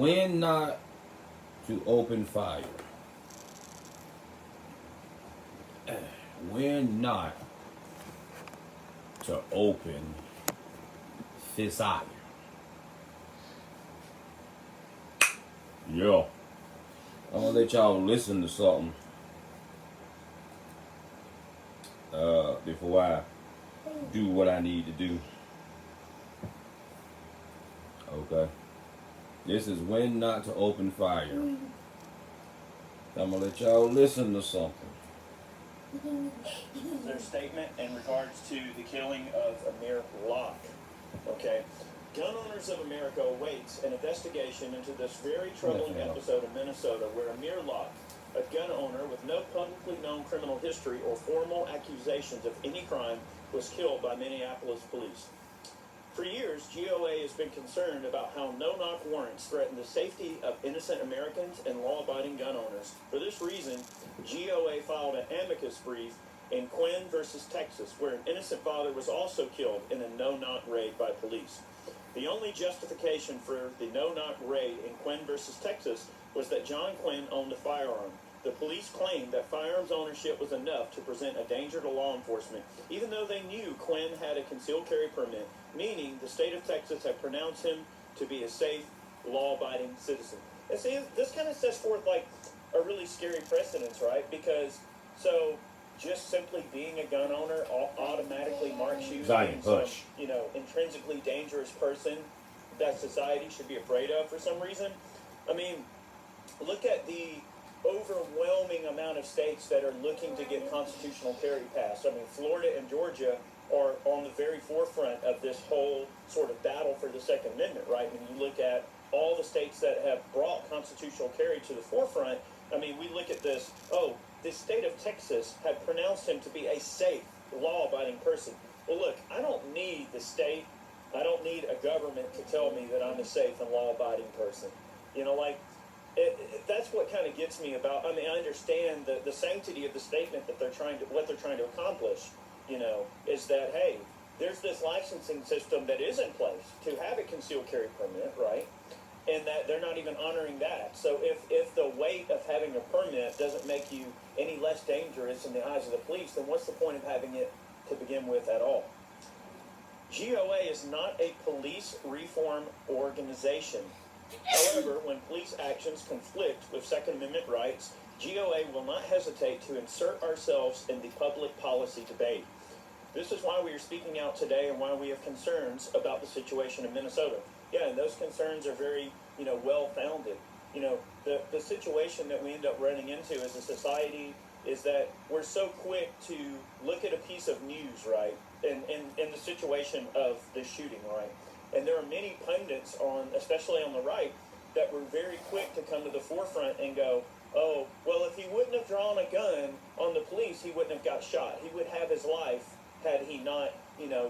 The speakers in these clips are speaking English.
when not to open fire. When not to open fire. Yeah. I'm gonna let y'all listen to something before I do what I need to do. Okay. This is when not to open fire. I'm gonna let y'all listen to something. Their statement in regards to the killing of Amir Locke. Okay. Gun Owners of America awaits an investigation into this very troubling episode in Minnesota where Amir Locke, a gun owner with no publicly known criminal history or formal accusations of any crime, was killed by Minneapolis police. For years, GOA has been concerned about how no-knock warrants threaten the safety of innocent Americans and law-abiding gun owners. For this reason, GOA filed an amicus brief in Quinn versus Texas, where an innocent father was also killed in a no-knock raid by police. The only justification for the no-knock raid in Quinn versus Texas was that John Quinn owned a firearm. The police claimed that firearms ownership was enough to present a danger to law enforcement, even though they knew Quinn had a concealed carry permit, meaning the state of Texas had pronounced him to be a safe, law-abiding citizen. And see, this kind of sets forth like a really scary precedence, right? Because, so, just simply being a gun owner automatically marks you as some, intrinsically dangerous person that society should be afraid of for some reason. I mean, look at the overwhelming amount of states that are looking to get constitutional carry passed. I mean, Florida and Georgia are on the very forefront of this whole sort of battle for the Second Amendment, right? When you look at all the states that have brought constitutional carry to the forefront, I mean, we look at this, the state of Texas had pronounced him to be a safe, law-abiding person. Well, look, I don't need the state, I don't need a government to tell me that I'm a safe and law-abiding person. That's what kind of gets me about, I mean, I understand the sanctity of the statement that what they're trying to accomplish, is that, hey, there's this licensing system that is in place to have a concealed carry permit, right? And that they're not even honoring that. So if the weight of having a permit doesn't make you any less dangerous in the eyes of the police, then what's the point of having it to begin with at all? GOA is not a police reform organization. However, when police actions conflict with Second Amendment rights, GOA will not hesitate to insert ourselves in the public policy debate. This is why we are speaking out today and why we have concerns about the situation in Minnesota. Yeah, and those concerns are very, well-founded. The situation that we end up running into as a society is that we're so quick to look at a piece of news, right, in the situation of the shooting, right? And there are many pundits especially on the right, that were very quick to come to the forefront and go, oh, well, if he wouldn't have drawn a gun on the police, he wouldn't have got shot. He would have his life had he not,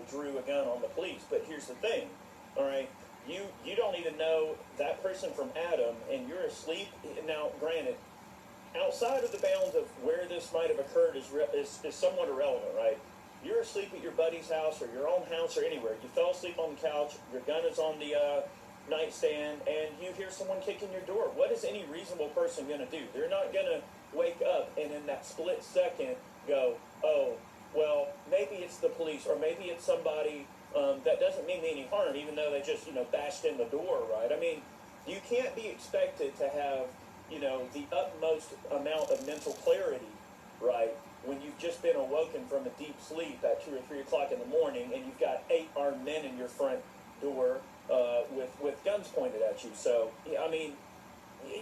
drew a gun on the police. But here's the thing, all right? You don't even know that person from Adam, and you're asleep. Now, granted, outside of the bounds of where this might have occurred is somewhat irrelevant, right? You're asleep at your buddy's house or your own house or anywhere. You fell asleep on the couch, your gun is on the nightstand, and you hear someone kicking your door. What is any reasonable person going to do? They're not going to wake up and in that split second go, oh, well, maybe it's the police or maybe it's somebody that doesn't mean any harm, even though they just, bashed in the door, right? I mean, you can't be expected to have, the utmost amount of mental clarity, right, when you've just been awoken from a deep sleep at 2 or 3 o'clock in the morning and you've got 8 armed men in your front door with guns pointed at you. So, I mean,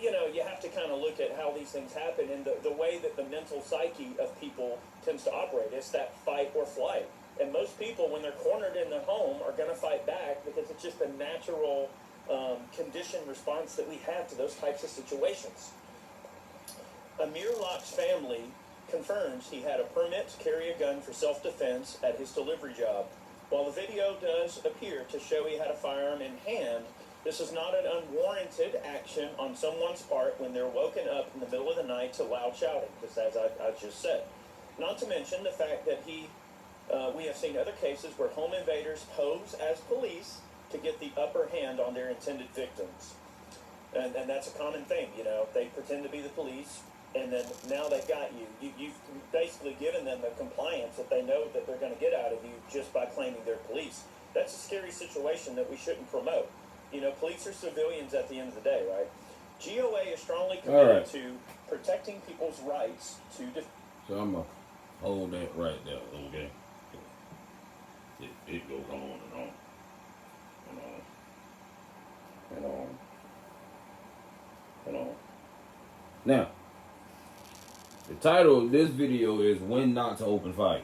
you have to kind of look at how these things happen and the way that the mental psyche of people tends to operate. It's that fight or flight. And most people, when they're cornered in their home, are going to fight back because it's just a natural conditioned response that we have to those types of situations. Amir Locke's family confirms he had a permit to carry a gun for self-defense at his delivery job. While the video does appear to show he had a firearm in hand, this is not an unwarranted action on someone's part when they're woken up in the middle of the night to loud shouting, just as I just said. Not to mention the fact that we have seen other cases where home invaders pose as police to get the upper hand on their intended victims. And that's a common thing, you know. They pretend to be the police, and then now they've got you. You've basically given them the compliance that they know that they're going to get out of you just by claiming they're police. That's a scary situation that we shouldn't promote. You know, police are civilians at the end of the day, right? GOA is strongly committed to protecting people's rights to So I'm going to hold that right there, okay? It goes on and on and on and on and on. Now, the title of this video is When Not to Open Fire.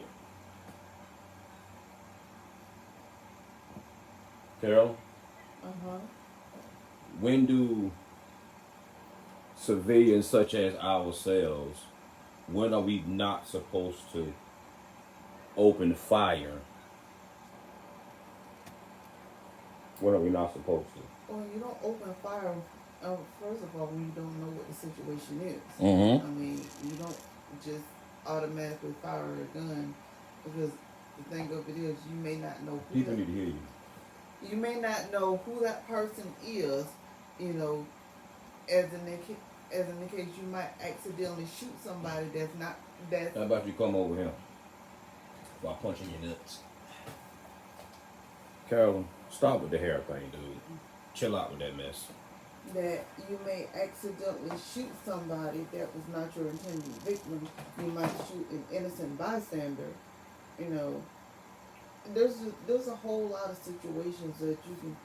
Carol? When do civilians such as ourselves, when are we not supposed to open fire? When are we not supposed to? Well, you don't open fire, first of all, when you don't know what the situation is. Mm-hmm. I mean, you don't just automatically fire a gun, because the thing of it is, you may not know who People need to hear you. You may not know who that person is, you know, as in the case you might accidentally shoot somebody that's How about you come over here? While punching your nuts. Carolyn, stop with the hair thing, dude. Chill out with that mess. that you may accidentally shoot somebody that was not your intended victim. You might shoot an innocent bystander. You know, there's a whole lot of situations that you can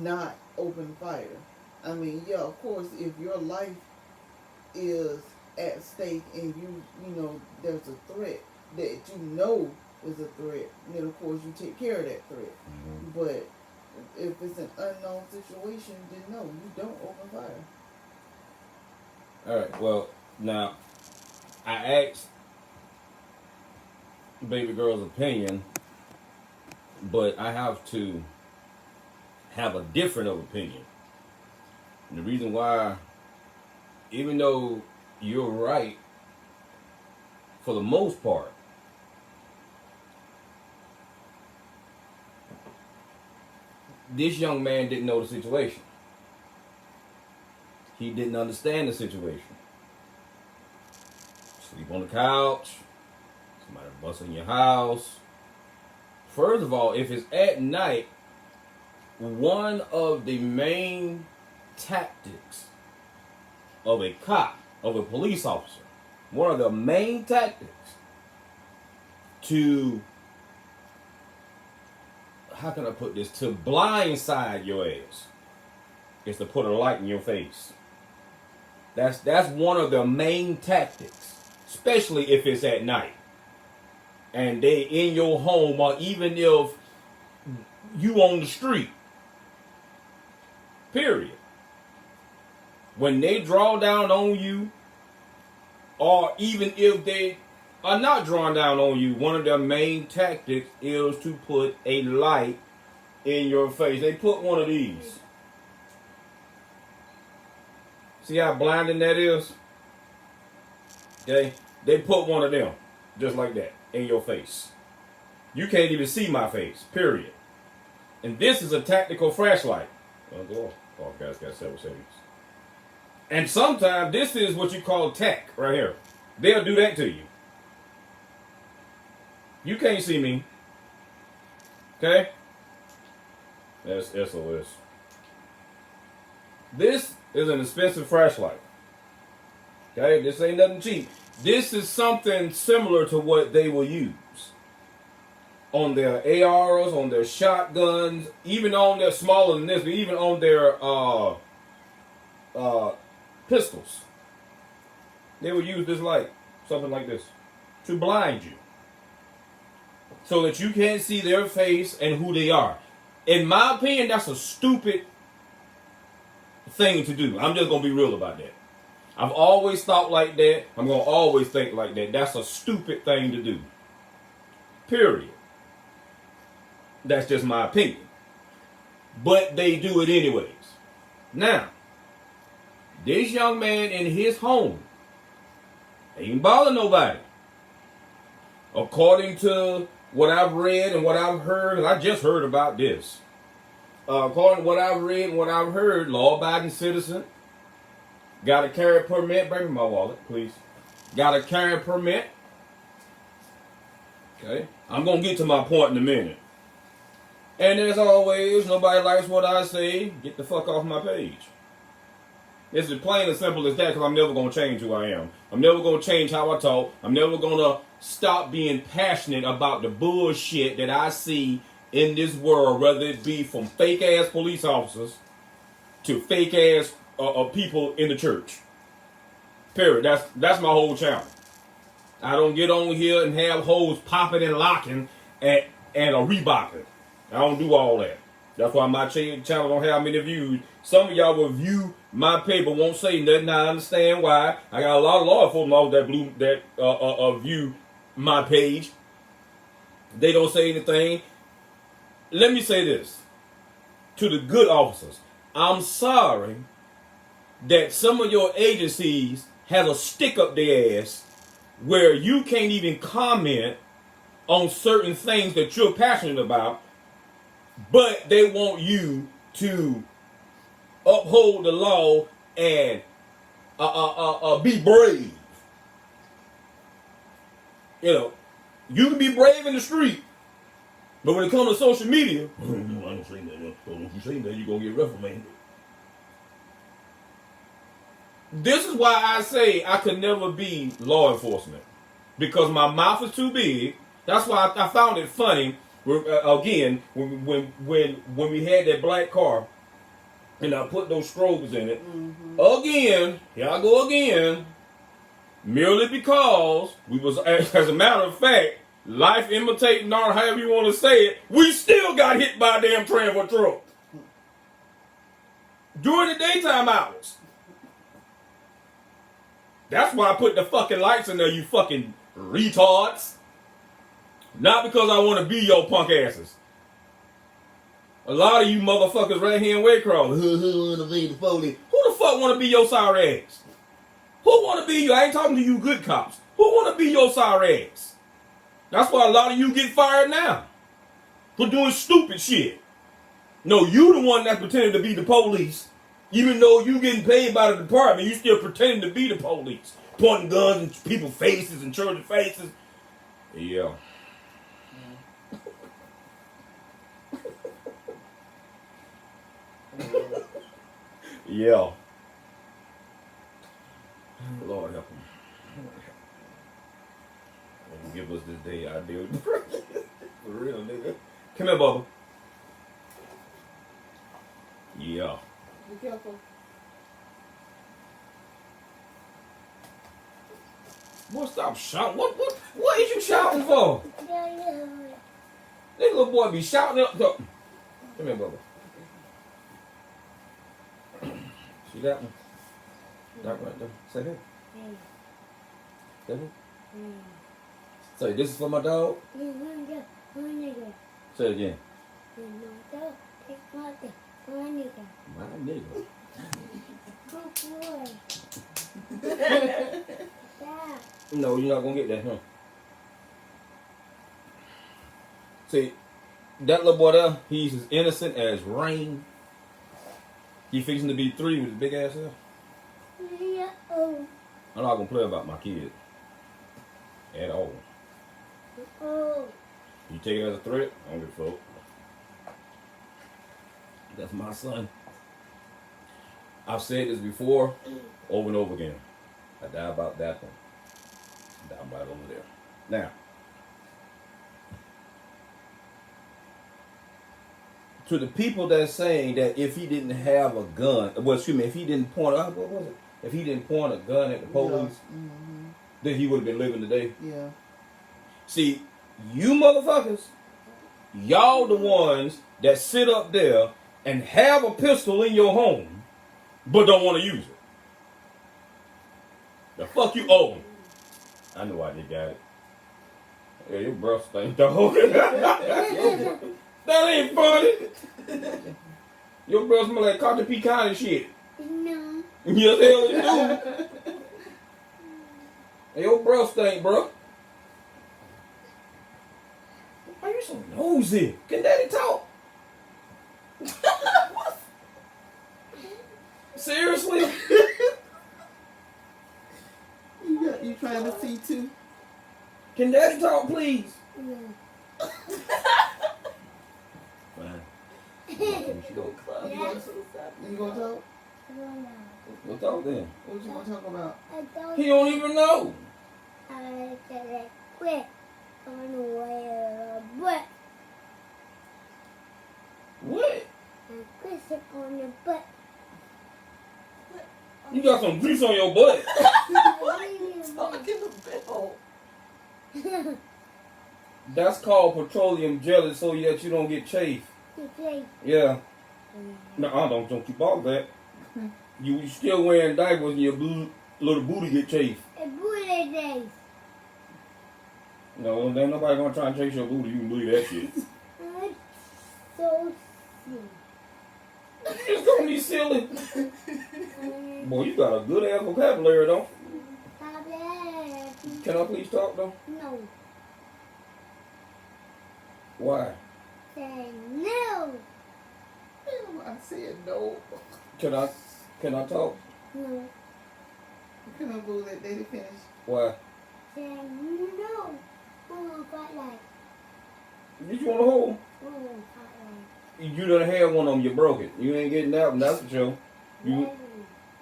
not open fire. I mean, yeah, of course, if your life is at stake and you know there's a threat that you know is a threat, then of course you take care of that threat. Mm-hmm. But if it's an unknown situation, then no, you don't open fire. All right. Well, now I asked baby girl's opinion, but I have to have a different of opinion. And the reason why, even though you're right for the most part, this young man didn't know the situation. He didn't understand the situation. Sleep on the couch, somebody bust in your house. First of all, if it's at night, one of the main tactics of a cop, of a police officer, one of the main tactics to, how can I put this, to blindside your ass is to put a light in your face. That's one of the main tactics, especially if it's at night and they in your home, or even if you on the street. Period. When they draw down on you, or even if they are not drawing down on you, one of their main tactics is to put a light in your face. They put one of these. See how blinding that is? Okay? They put one of them, just like that, in your face. You can't even see my face, period. And this is a tactical flashlight. All guys got several settings. And sometimes this is what you call tech right here. They'll do that to you. You can't see me. Okay? That's SOS. This is an expensive flashlight. Okay? This ain't nothing cheap. This is something similar to what they will use on their ARs, on their shotguns, even on their, smaller than this, but even on their pistols. They will use this light, something like this, to blind you, so that you can't see their face and who they are. In my opinion, that's a stupid thing to do. I'm just going to be real about that. I've always thought like that. I'm going to always think like that. That's a stupid thing to do. Period. That's just my opinion. But they do it anyways. Now, this young man in his home ain't bothering nobody. According to what I've read and what I've heard, I just heard about this. according to what I've read and what I've heard, law-abiding citizen, got to carry a permit. Bring me my wallet, please. Got to carry a permit. Okay, I'm gonna get to my point in a minute. And as always, nobody likes what I say. Get the fuck off my page. It's as plain and simple as that, because I'm never gonna change who I am. I'm never gonna change how I talk. I'm never gonna stop being passionate about the bullshit that I see in this world, whether it be from fake ass police officers to fake ass people in the church. Period. That's my whole channel. I don't get on here and have hoes popping and locking and a Reeboking. I don't do all that. That's why my channel don't have many views. Some of y'all will view my page but won't say nothing. I understand why. I got a lot of law enforcement that view my page. They don't say anything. Let me say this to the good officers. I'm sorry that some of your agencies has a stick up their ass where you can't even comment on certain things that you're passionate about, but they want you to uphold the law and be brave. You know, you can be brave in the street, but when it comes to social media, no, I don't say that. So if you say that, you're going to get reprimanded. This is why I say I could never be law enforcement, because my mouth is too big. That's why I found it funny. Again, when we had that black car, and I put those strobes in it. Mm-hmm. Again, here I go again. Merely because we was, as a matter of fact, life imitating or however you want to say it, we still got hit by a damn transport truck during the daytime hours. That's why I put the fucking lights in there, you fucking retards. Not because I want to be your punk asses. A lot of you motherfuckers right here in Waycross. Who want to be the police? Who the fuck want to be your sorry ass? Who want to be you? I ain't talking to you good cops. Who want to be your sorry ass? That's why a lot of you get fired now. For doing stupid shit. No, you the one that's pretending to be the police. Even though you getting paid by the department, you still pretending to be the police. Pointing guns in people's faces and children's faces. Yeah. Yeah. Lord help him. Give us this day ideal. For real, nigga. Come here, Bubba. Yeah. Be careful. Boy, stop shouting. What is you shouting for? This little boy be shouting up. Come here, Bubba. See that one? That right there. Say hey. Say hey. Say, this is for my dog? Say it again. My nigga. No, you're not gonna get that, huh? See, that little boy there, he's as innocent as rain. He fixing to be 3 with his big ass self. I'm not gonna play about my kid at all. You take it as a threat, I don't give a fuck. That's my son. I've said this before, over and over again. I die about that one. I'm right over there. Now, to the people that's saying that if he didn't have a gun, well, excuse me, if he didn't point, what was it? If he didn't point a gun at the police, then he would have been living today. Yeah. See, you motherfuckers, y'all the ones that sit up there and have a pistol in your home, but don't want to use it. The fuck you owe them. I know why they got it. Yeah, your breath stink, dog. That ain't funny. Your breath smell like cotton pecan and shit. No. Yes, hell you do. Hey, your breath stink, bro. Why you so nosy? Can daddy talk? Can Daddy talk, please? Fine. You gonna talk? We'll talk then. What you gonna talk about? He don't even know. What? On the butt. You got some grease on your butt. Talking about. That's called petroleum jelly so that you don't get chafed. Yeah. No, don't you bother that. You still wearing diapers and your little booty get chafed. No, ain't nobody gonna try and chase your booty. You can believe that shit. So It's gonna be silly. Boy, you got a good ass vocabulary though. Can I please talk though? No. Why? Say no. I said no. Can I talk? No. Come on, boo, let Daddy finish. Why? Say no. Oh, got like. Did you want to hold? Oh, got like. You done had one of them. You broke it. You ain't getting out, and that's for sure. You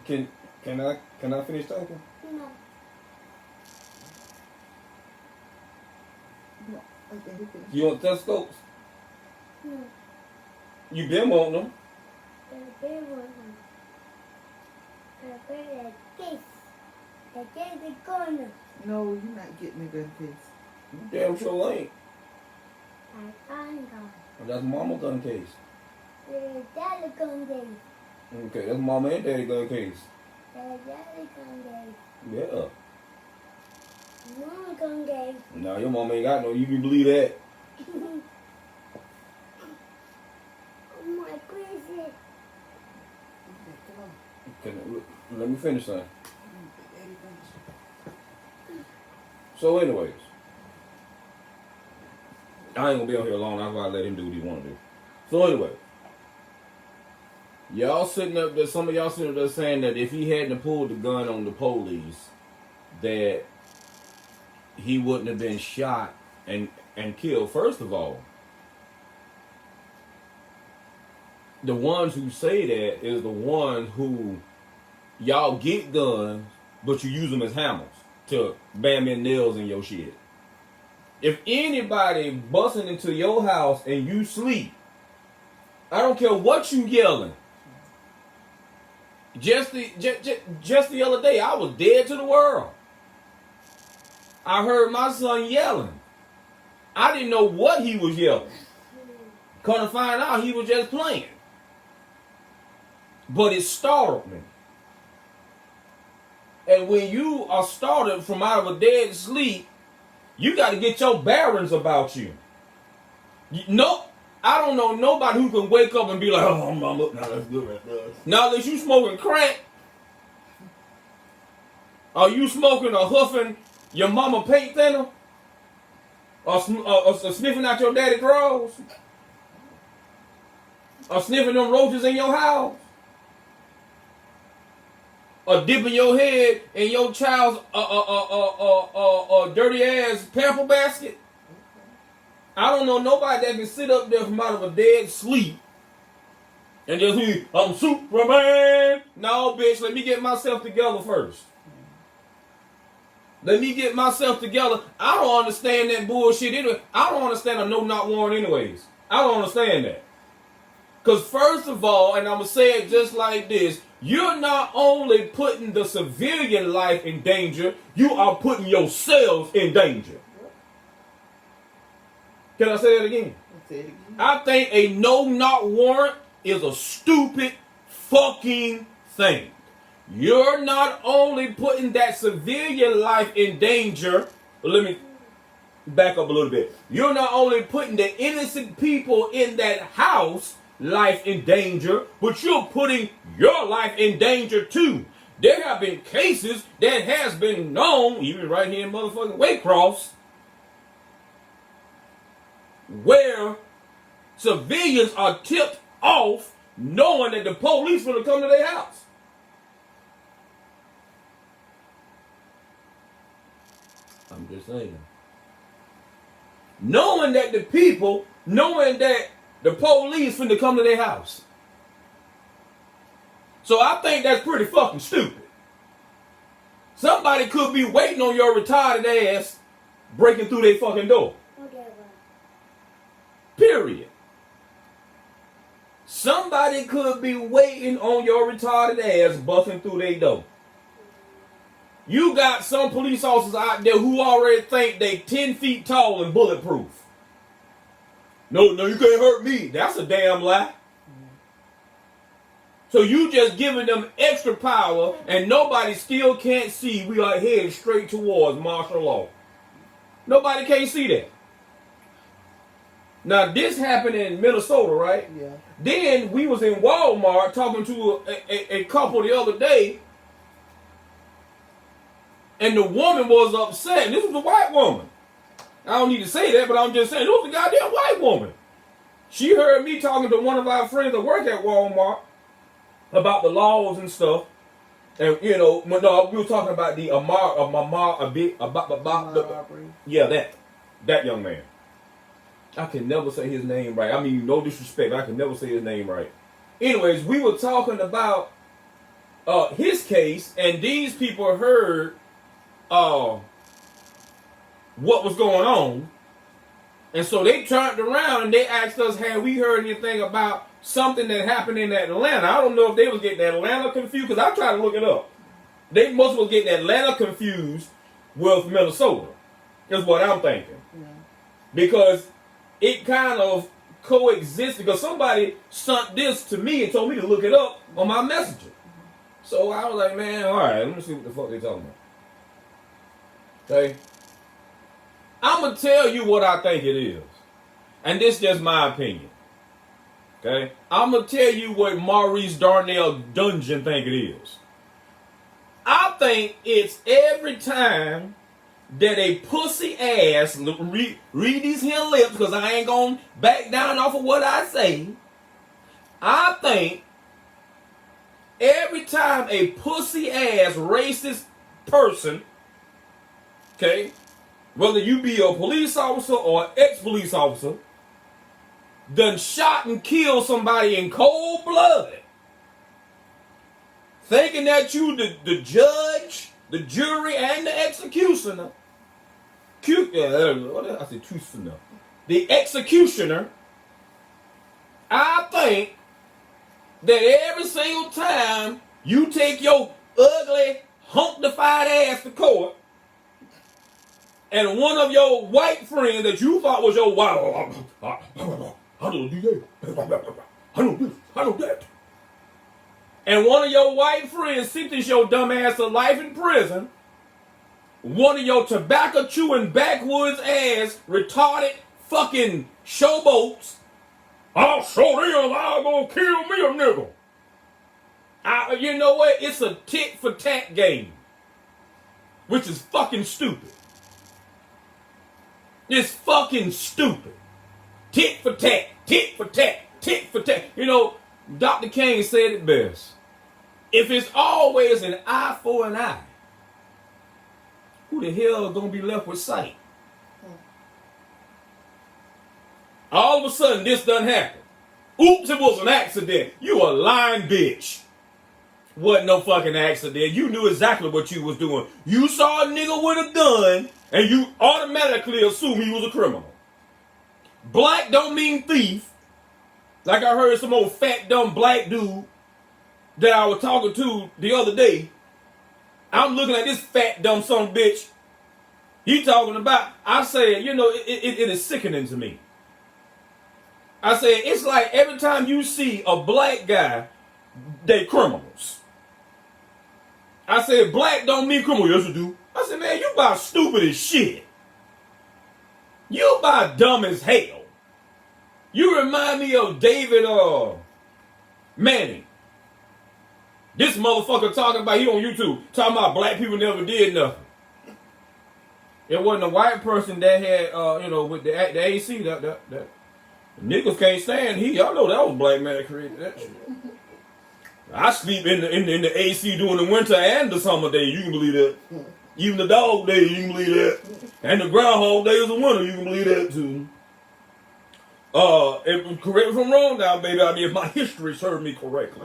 can I finish talking? No. No, let Daddy finish. You want stethoscopes? No. You been wanting them. The big one. The big case. The case is corner. No, you're not getting a gun case. You damn sure ain't. I can't go. That's mama gun case. The daddy gun case. Okay, that's mama and daddy gun case. The daddy gun case. Yeah. Mama gun case. Nah, your mama ain't got no. You can believe that. Oh my goodness. Okay, come on. Let me finish, son. Let Daddy finish. So, anyways, I ain't gonna be on here long. That's why I let him do what he want to do. So, anyway, y'all sitting up there. Some of y'all sitting up there saying that if he hadn't pulled the gun on the police, that he wouldn't have been shot and killed. First of all, the ones who say that is the ones who y'all get guns, but you use them as hammers to bam in nails in your shit. If anybody busting into your house and you sleep, I don't care what you yelling. Just the other day, I was dead to the world. I heard my son yelling. I didn't know what he was yelling. Come to find out, he was just playing. But it startled me. And when you are startled from out of a dead sleep, you got to get your bearings about you. No, I don't know nobody who can wake up and be like, oh, I'm up now, that's good right there. Now, unless you smoking crack, are you smoking or huffing your mama paint thinner? Or sniffing out your daddy drawers? Or sniffing them roaches in your house? Or dipping your head in your child's dirty ass pamper basket? I don't know nobody that can sit up there from out of a dead sleep and just be, I'm Superman. No, bitch, let me get myself together first. Let me get myself together. I don't understand that bullshit anyway. I don't understand a no knock warrant anyways. I don't understand that. Because first of all, and I'm going to say it just like this, you're not only putting the civilian life in danger, you are putting yourselves in danger. Can I say that again? Say it again. I think a no-knock warrant is a stupid fucking thing. You're not only putting that civilian life in danger, but let me back up a little bit. You're not only putting the innocent people in that house life in danger, but you're putting your life in danger too. There have been cases that has been known, even right here in motherfucking Waycross, where civilians are tipped off knowing that the police will come to their house. I'm just saying. knowing that the people, knowing that the police finna come to their house. So I think that's pretty fucking stupid. Somebody could be waiting on your retarded ass breaking through their fucking door. Whatever. Period. Somebody could be waiting on your retarded ass busting through their door. You got some police officers out there who already think they 10 feet tall and bulletproof. No, you can't hurt me. That's a damn lie. So you just giving them extra power and nobody still can't see we are headed straight towards martial law. Nobody can't see that. Now this happened in Minnesota, right? Yeah. Then we was in Walmart talking to a couple the other day, and the woman was upset. And this was a white woman. I don't need to say that, but I'm just saying, it was a goddamn white woman. She heard me talking to one of our friends that work at Walmart about the laws and stuff. And, you know, no, we were talking about the that young man. I can never say his name right. I mean, no disrespect, I can never say his name right. Anyways, we were talking about his case, and these people heard what was going on. And so they turned around and they asked us, had we heard anything about something that happened in Atlanta? I don't know if they was getting Atlanta confused, because I tried to look it up. They must was getting Atlanta confused with Minnesota, is what I'm thinking. Yeah. Because it kind of coexists, because somebody sent this to me and told me to look it up on my messenger. So I was like, man, all right, let me see what the fuck they talking about. Okay? I'm going to tell you what I think it is. And this is just my opinion. Okay? I'm going to tell you what Maurice Darnell Dungeon think it is. I think it's every time that a pussy ass, read these here lips, because I ain't going to back down off of what I say. I think every time a pussy ass racist person, okay, whether you be a police officer or an ex-police officer, done shot and killed somebody in cold blood, thinking that you the judge, the jury, and the executioner, the executioner, I think that every single time you take your ugly, humpdified ass to court, and one of your white friends that you thought was your wife, I don't do that, I don't this, I don't that, and one of your white friends sentenced your dumb ass to life in prison, one of your tobacco chewing backwoods ass retarded fucking showboats, I'll show them I'm gonna kill me a nigga. You know what? It's a tit for tat game, which is fucking stupid. It's fucking stupid. Tit for tat, tit for tat, tit for tat. You know, Dr. King said it best. If it's always an eye for an eye, who the hell is gonna be left with sight? All of a sudden, this done happened. Oops, it was an accident. You a lying bitch. Wasn't no fucking accident. You knew exactly what you was doing. You saw a nigga with a gun, and you automatically assume he was a criminal. Black don't mean thief. Like I heard some old fat, dumb black dude that I was talking to the other day. I'm looking at this fat, dumb son of a bitch. He talking about, I said, you know, it is sickening to me. I said, it's like every time you see a black guy, they criminals. I said, black don't mean criminal. Yes, it do. I said, man, you about stupid as shit. You about dumb as hell. You remind me of David Manning. This motherfucker talking about, he on YouTube, talking about black people never did nothing. It wasn't a white person that had, you know, with the AC, that niggas can't stand y'all know that was black man that created that shit. I sleep in the AC during the winter and the summer days. You can believe that. Even the dog day, you can believe that. And the groundhog day is a winter, you can believe that too. If, correct me if I'm wrong now, baby, I mean, if my history served me correctly.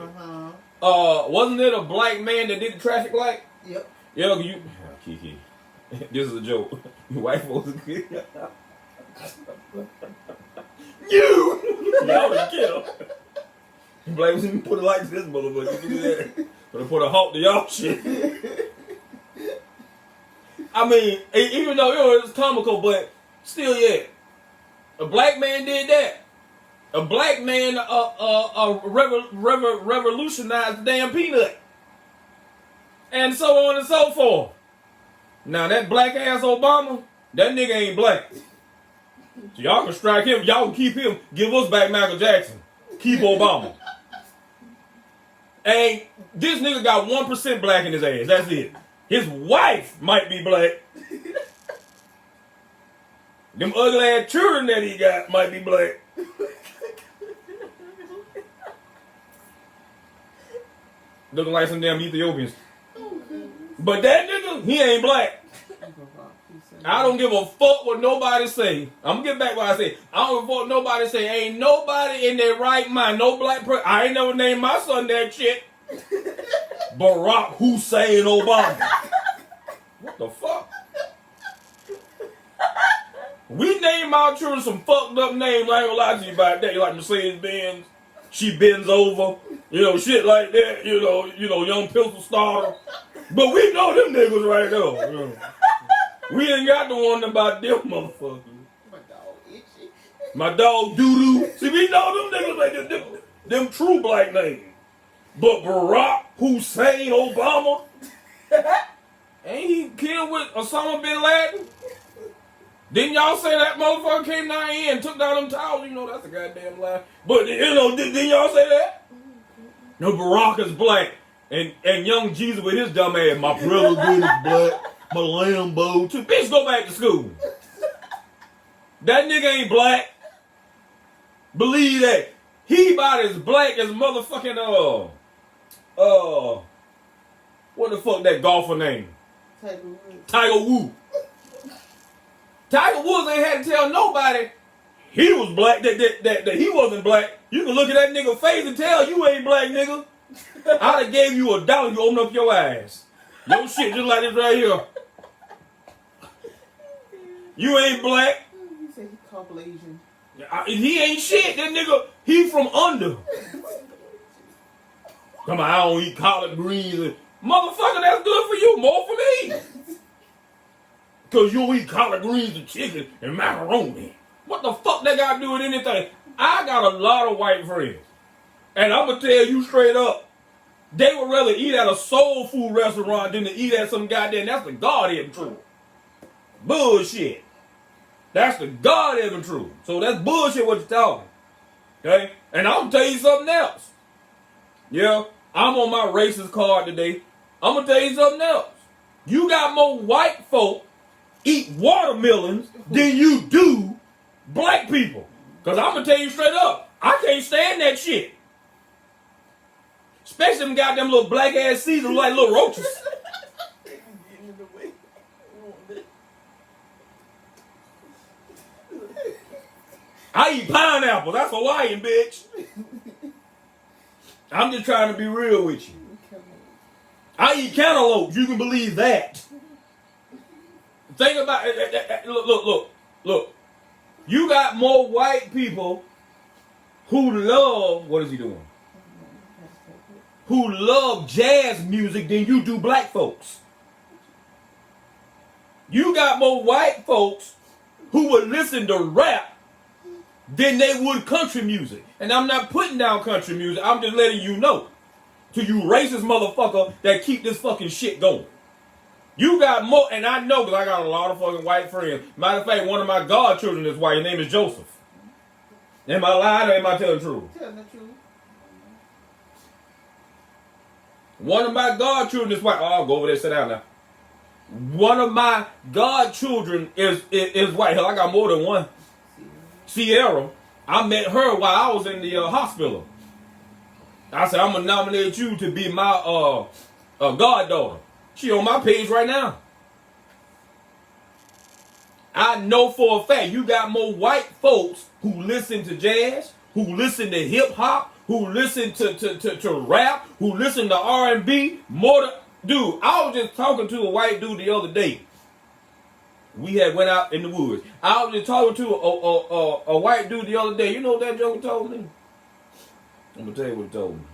Wasn't it a black man that did the traffic light? Yep. Yeah, you. Kiki. This is a joke. Your wife was a good. Y'all would kill. Black women put it like this, motherfucker. You do that. But put a halt to y'all shit. I mean, even though it's comical, but still, yeah. A black man did that. A black man revolutionized the damn peanut. And so on and so forth. Now that black ass Obama, that nigga ain't black. So y'all can strike him, y'all can keep him, give us back Michael Jackson. Keep Obama. And this nigga got 1% black in his ass. That's it. His wife might be black. Them ugly ass children that he got might be black. Looking like some damn Ethiopians. But that nigga, he ain't black. I don't give a fuck what nobody say. I'm gonna get back what I say. I don't give a fuck what nobody say. Ain't nobody in their right mind, no black person. I ain't never named my son that shit. Barack Hussein Obama. What the fuck? We name our children some fucked up names. I ain't gonna lie to you about that. Like Mercedes Benz, she bends over, shit like that. Young pistol starter. But we know them niggas right there. We ain't got the one about them motherfuckers. My dog itchy. My dog doo-doo. See, we know them niggas like them true black names. But Barack Hussein Obama, ain't he killed with Osama bin Laden? Didn't y'all say that motherfucker came down here and took down them towers? That's a goddamn lie. But, didn't y'all say that? No, Barack is black. And young Jesus with his dumb ass, my president is black, my Lambo too. Bitch, go back to school. That nigga ain't black. Believe that. He about as black as motherfucking, what the fuck that golfer name? Tiger Woods. Tiger Woods ain't had to tell nobody he was black, that he wasn't black. You can look at that nigga face and tell you ain't black, nigga. I'd have gave you $1, you open up your eyes. Your shit just like this right here. You ain't black. He said he Caucasian. He ain't shit. That nigga, he from under. Come on, I don't eat collard greens. Motherfucker, that's good for you. More for me. Because you eat collard greens and chicken and macaroni. What the fuck that got to do with anything? I got a lot of white friends. And I'm going to tell you straight up, they would rather eat at a soul food restaurant than to eat at some goddamn, that's the goddamn truth. Bullshit. That's the goddamn truth. So that's bullshit what you're talking. Okay? And I'm going to tell you something else. Yeah, I'm on my racist card today. I'm going to tell you something else. You got more white folk eat watermelons than you do black people. Because I'm going to tell you straight up, I can't stand that shit. Especially them goddamn little black ass seeds like little roaches. I eat pineapple. That's Hawaiian, bitch. I'm just trying to be real with you. I eat cantaloupe. You can believe that. Think about it. Look. You got more white people who love, what is he doing? Who love jazz music than you do black folks. You got more white folks who would listen to rap than they would country music. And I'm not putting down country music. I'm just letting you know. To you racist motherfucker that keep this fucking shit going. You got more, and I know because I got a lot of fucking white friends. Matter of fact, one of my godchildren is white. His name is Joseph. Am I lying or am I telling the truth? Telling the truth. One of my godchildren is white. Oh, I'll go over there and sit down now. One of my godchildren is white. Hell, I got more than one. Sierra. I met her while I was in the hospital. I said, I'm going to nominate you to be my goddaughter. She on my page right now. I know for a fact you got more white folks who listen to jazz, who listen to hip hop, who listen to rap, who listen to R&B. Dude, I was just talking to a white dude the other day. We had went out in the woods. I was just talking to a white dude the other day. You know what that joker told me? I'm gonna tell you what he told me.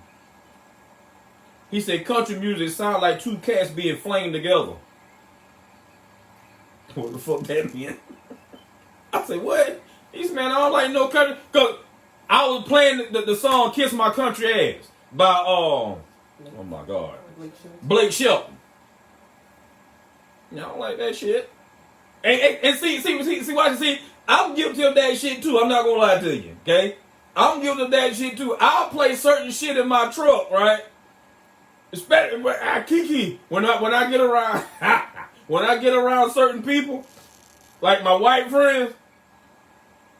He said country music sounds like two cats being flamed together. What the fuck that mean? I said, what? He said, man, I don't like no country. Cause I was playing the song Kiss My Country Ass by oh my God, Blake Shelton. I don't like that shit. And see, watch, see, I'm guilty of that shit too. I'm not gonna lie to you, okay? I'm guilty of that shit too. I'll play certain shit in my truck, right? Especially when I get around when I get around certain people, like my white friends,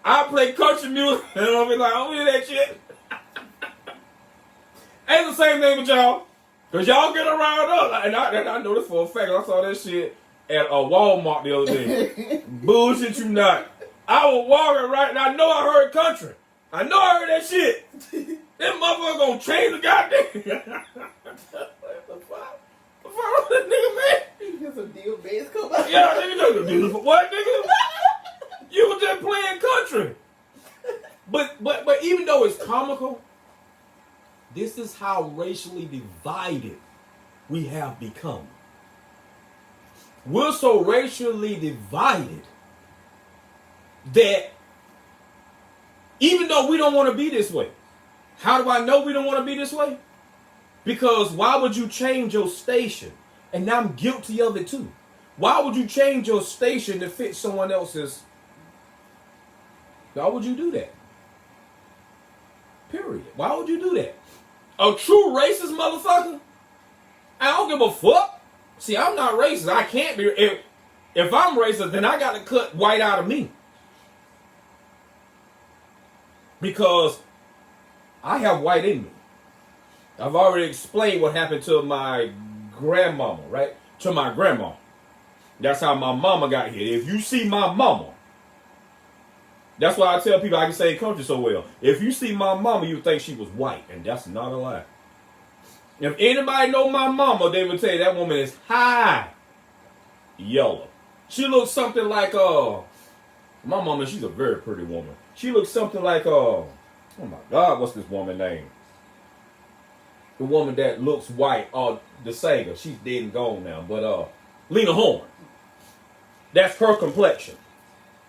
I play country music and I'll be like, I don't hear that shit. Ain't the same thing with y'all. Cause y'all get around us. And I know this for a fact. I saw that shit at a Walmart the other day. Bullshit you not. I was walking right and I know I heard country. I know I heard that shit. That motherfucker gonna change the goddamn. What the fuck? What the fuck with that nigga, man? You get some deal bass come out. Yeah, nigga, what, nigga? You were just playing country. But even though it's comical, this is how racially divided we have become. We're so racially divided that even though we don't want to be this way, how do I know we don't want to be this way? Because why would you change your station? And I'm guilty of it too. Why would you change your station to fit someone else's? Why would you do that? Period. Why would you do that? A true racist motherfucker? I don't give a fuck. See, I'm not racist. I can't be. If I'm racist, then I got to cut white out of me. Because I have white in me. I've already explained what happened to my grandmama, right? To my grandma. That's how my mama got here. If you see my mama, that's why I tell people I can say country so well. If you see my mama, you think she was white, and that's not a lie. If anybody know my mama, they would tell you that woman is high yellow. She looks something like my mama. She's a very pretty woman. She looks something like oh my God, what's this woman name? The woman that looks white, the singer. She's dead and gone now, but Lena Horne. That's her complexion.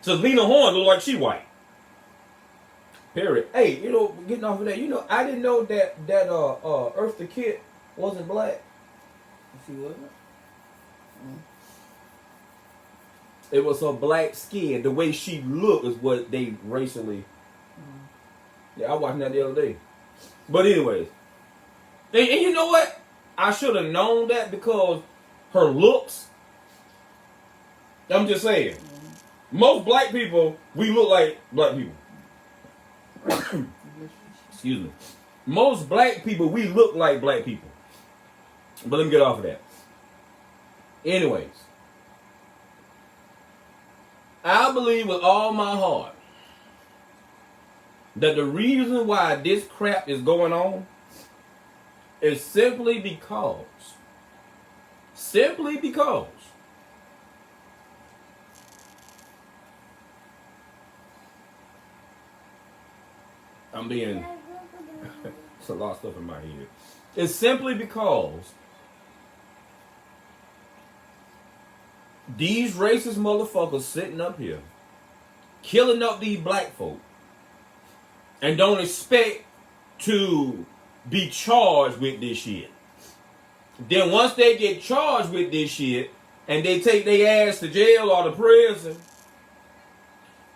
So Lena Horne look like she white. Period. Hey, getting off of that, I didn't know that Eartha Kitt wasn't black. She wasn't? It was her black skin. The way she looked is what they racially. Yeah, I watched that the other day. But anyways, and you know what? I should have known that because her looks. I'm just saying. Most black people, we look like black people. Excuse me. Most black people, we look like black people. But let me get off of that. Anyways. I believe with all my heart that the reason why this crap is going on is simply because I'm being it's a lot of stuff in my head. It's simply because these racist motherfuckers sitting up here killing up these black folk and don't expect to be charged with this shit. Then once they get charged with this shit and they take their ass to jail or to prison,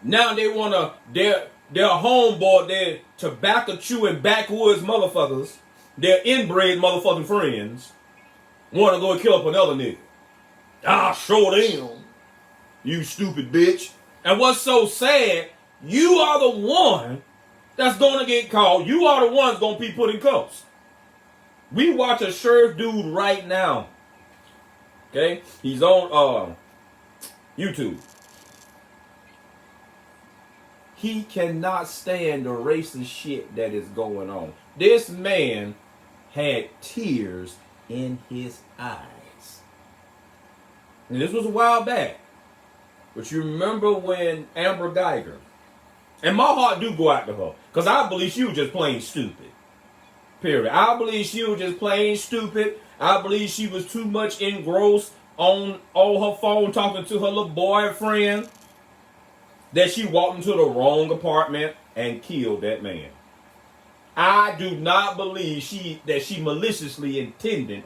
now they wanna their homeboy, their tobacco chewing backwoods motherfuckers, their inbred motherfucking friends, wanna go and kill up another nigga. I'll show them, you stupid bitch. And what's so sad, you are the one that's gonna get caught. You are the one that's gonna be put in cuffs. We watch a sheriff dude right now. Okay? He's on YouTube. He cannot stand the racist shit that is going on. This man had tears in his eyes. And this was a while back. But you remember when Amber Geiger, and my heart do go out to her, because I believe she was just plain stupid. Period. I believe she was just plain stupid. I believe she was too much engrossed on her phone talking to her little boyfriend that she walked into the wrong apartment and killed that man. I do not believe that she maliciously intended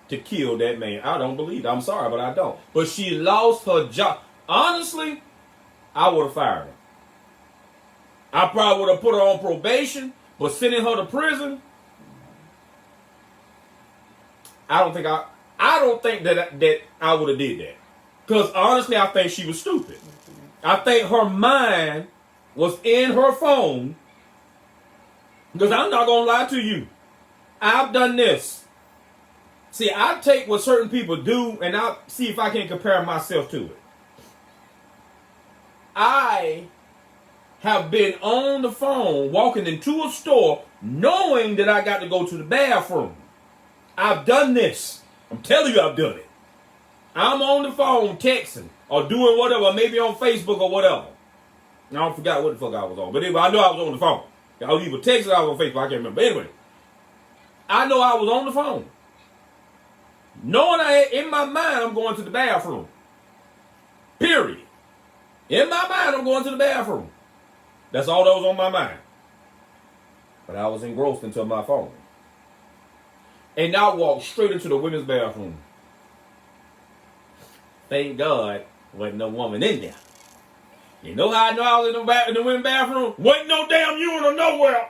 to kill that man. I don't believe it. I'm sorry, but I don't. But she lost her job. Honestly, I would have fired her. I probably would have put her on probation, but sending her to prison, I don't think that I would have did that. Because honestly, I think she was stupid. I think her mind was in her phone. Because I'm not going to lie to you. I've done this. See, I take what certain people do and I'll see if I can compare myself to it. I have been on the phone walking into a store knowing that I got to go to the bathroom. I've done this. I'm telling you I've done it. I'm on the phone texting or doing whatever, maybe on Facebook or whatever. I don't forget what the fuck I was on. But anyway, I know I was on the phone. I was either texting or I was on Facebook. I can't remember. But anyway, I know I was on the phone. Knowing in my mind I'm going to the bathroom. Period. In my mind I'm going to the bathroom. That's all that was on my mind. But I was engrossed into my phone. And I walked straight into the women's bathroom. Thank God wasn't no woman in there. You know how I know I was in the women's bathroom? Wasn't no damn urinal nowhere.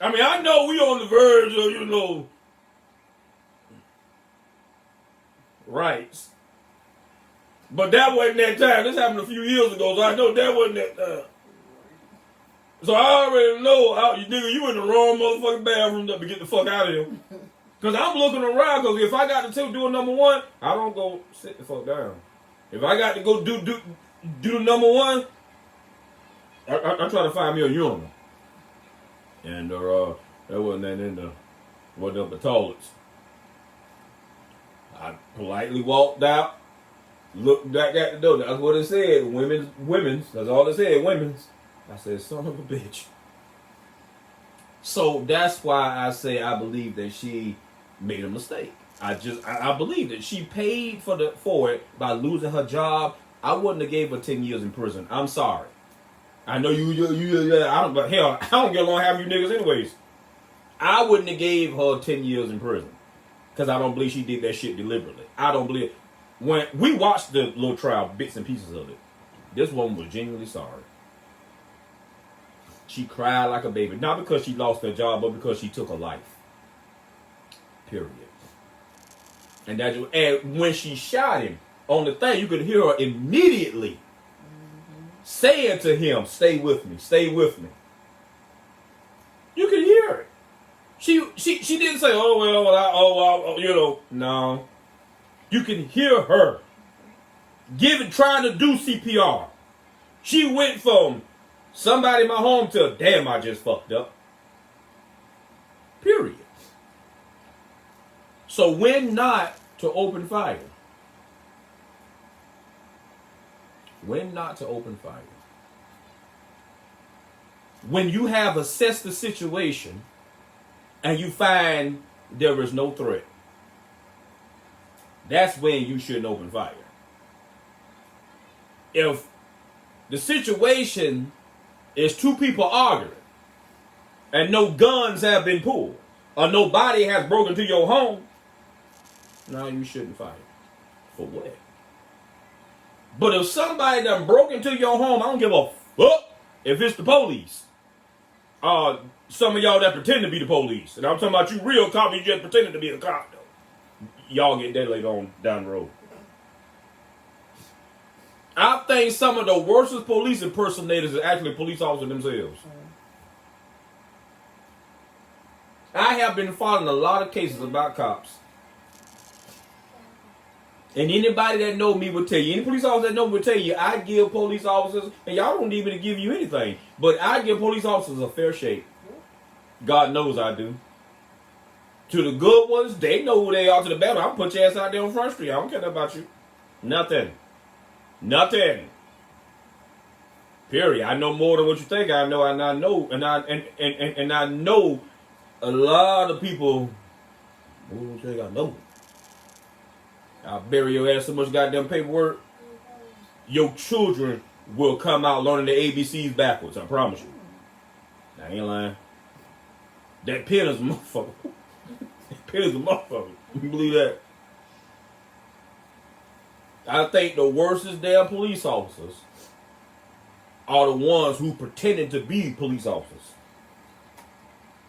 I mean, I know we on the verge of, rights. But that wasn't that time. This happened a few years ago, so I know that wasn't that time. So I already know, you in the wrong motherfucking bathroom to get the fuck out of here. Because I'm looking around, because if I got to do a number one, I don't go sit the fuck down. If I got to go do the number one, I try to find me a urinal. And there wasn't that in the, wasn't up the toilets. I politely walked out, looked back at the door. That's what it said. Women's. That's all it said. Women's. I said, son of a bitch. So that's why I say I believe that she made a mistake. I believe that she paid for it by losing her job. I wouldn't have gave her 10 years in prison. I'm sorry. I know but hell, I don't get along with half you niggas anyways. I wouldn't have gave her 10 years in prison. Because I don't believe she did that shit deliberately. I don't believe it. When we watched the little trial, bits and pieces of it, this woman was genuinely sorry. She cried like a baby. Not because she lost her job, but because she took a life. Period. And when she shot him on the thing, you could hear her immediately saying to him, stay with me, stay with me. You could hear it. She didn't say, no. You can hear her trying to do CPR. She went from somebody in my home to, damn, I just fucked up. Period. So when not to open fire? When not to open fire? When you have assessed the situation and you find there is no threat. That's when you shouldn't open fire. If the situation is two people arguing and no guns have been pulled or nobody has broken into your home, no, you shouldn't fire. For what? But if somebody done broke into your home, I don't give a fuck if it's the police. Some of y'all that pretend to be the police. And I'm talking about you real cops, you just pretending to be a cop, though. Y'all get that later on down the road. I think some of the worst police impersonators are actually police officers themselves. I have been following a lot of cases about cops. And anybody that know me will tell you, any police officer that know me will tell you, I give police officers, and y'all don't need me to give you anything, but I give police officers a fair shake. God knows I do. To the good ones, they know who they are. To the bad ones, I'll put your ass out there on Front Street. I don't care about you. Nothing. Nothing. Period. I know more than what you think I know, and I know, and I know a lot of people. What do you think I know? I'll bury your ass so much goddamn paperwork. Your children will come out learning the ABCs backwards. I promise you. I ain't lying. That pen is a motherfucker. That pen is a motherfucker. You believe that? I think the worstest damn police officers are the ones who pretended to be police officers.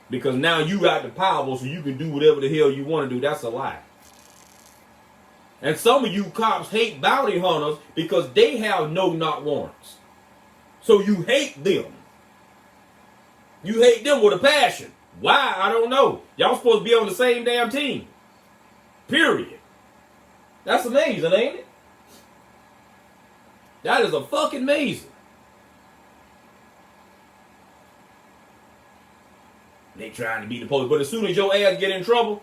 Because now you got the power so you can do whatever the hell you want to do. That's a lie. And some of you cops hate bounty hunters because they have no-knock warrants. So you hate them. You hate them with a passion. Why? I don't know. Y'all supposed to be on the same damn team. Period. That's amazing, ain't it? That is a fucking amazing. They trying to beat the police. But as soon as your ass get in trouble,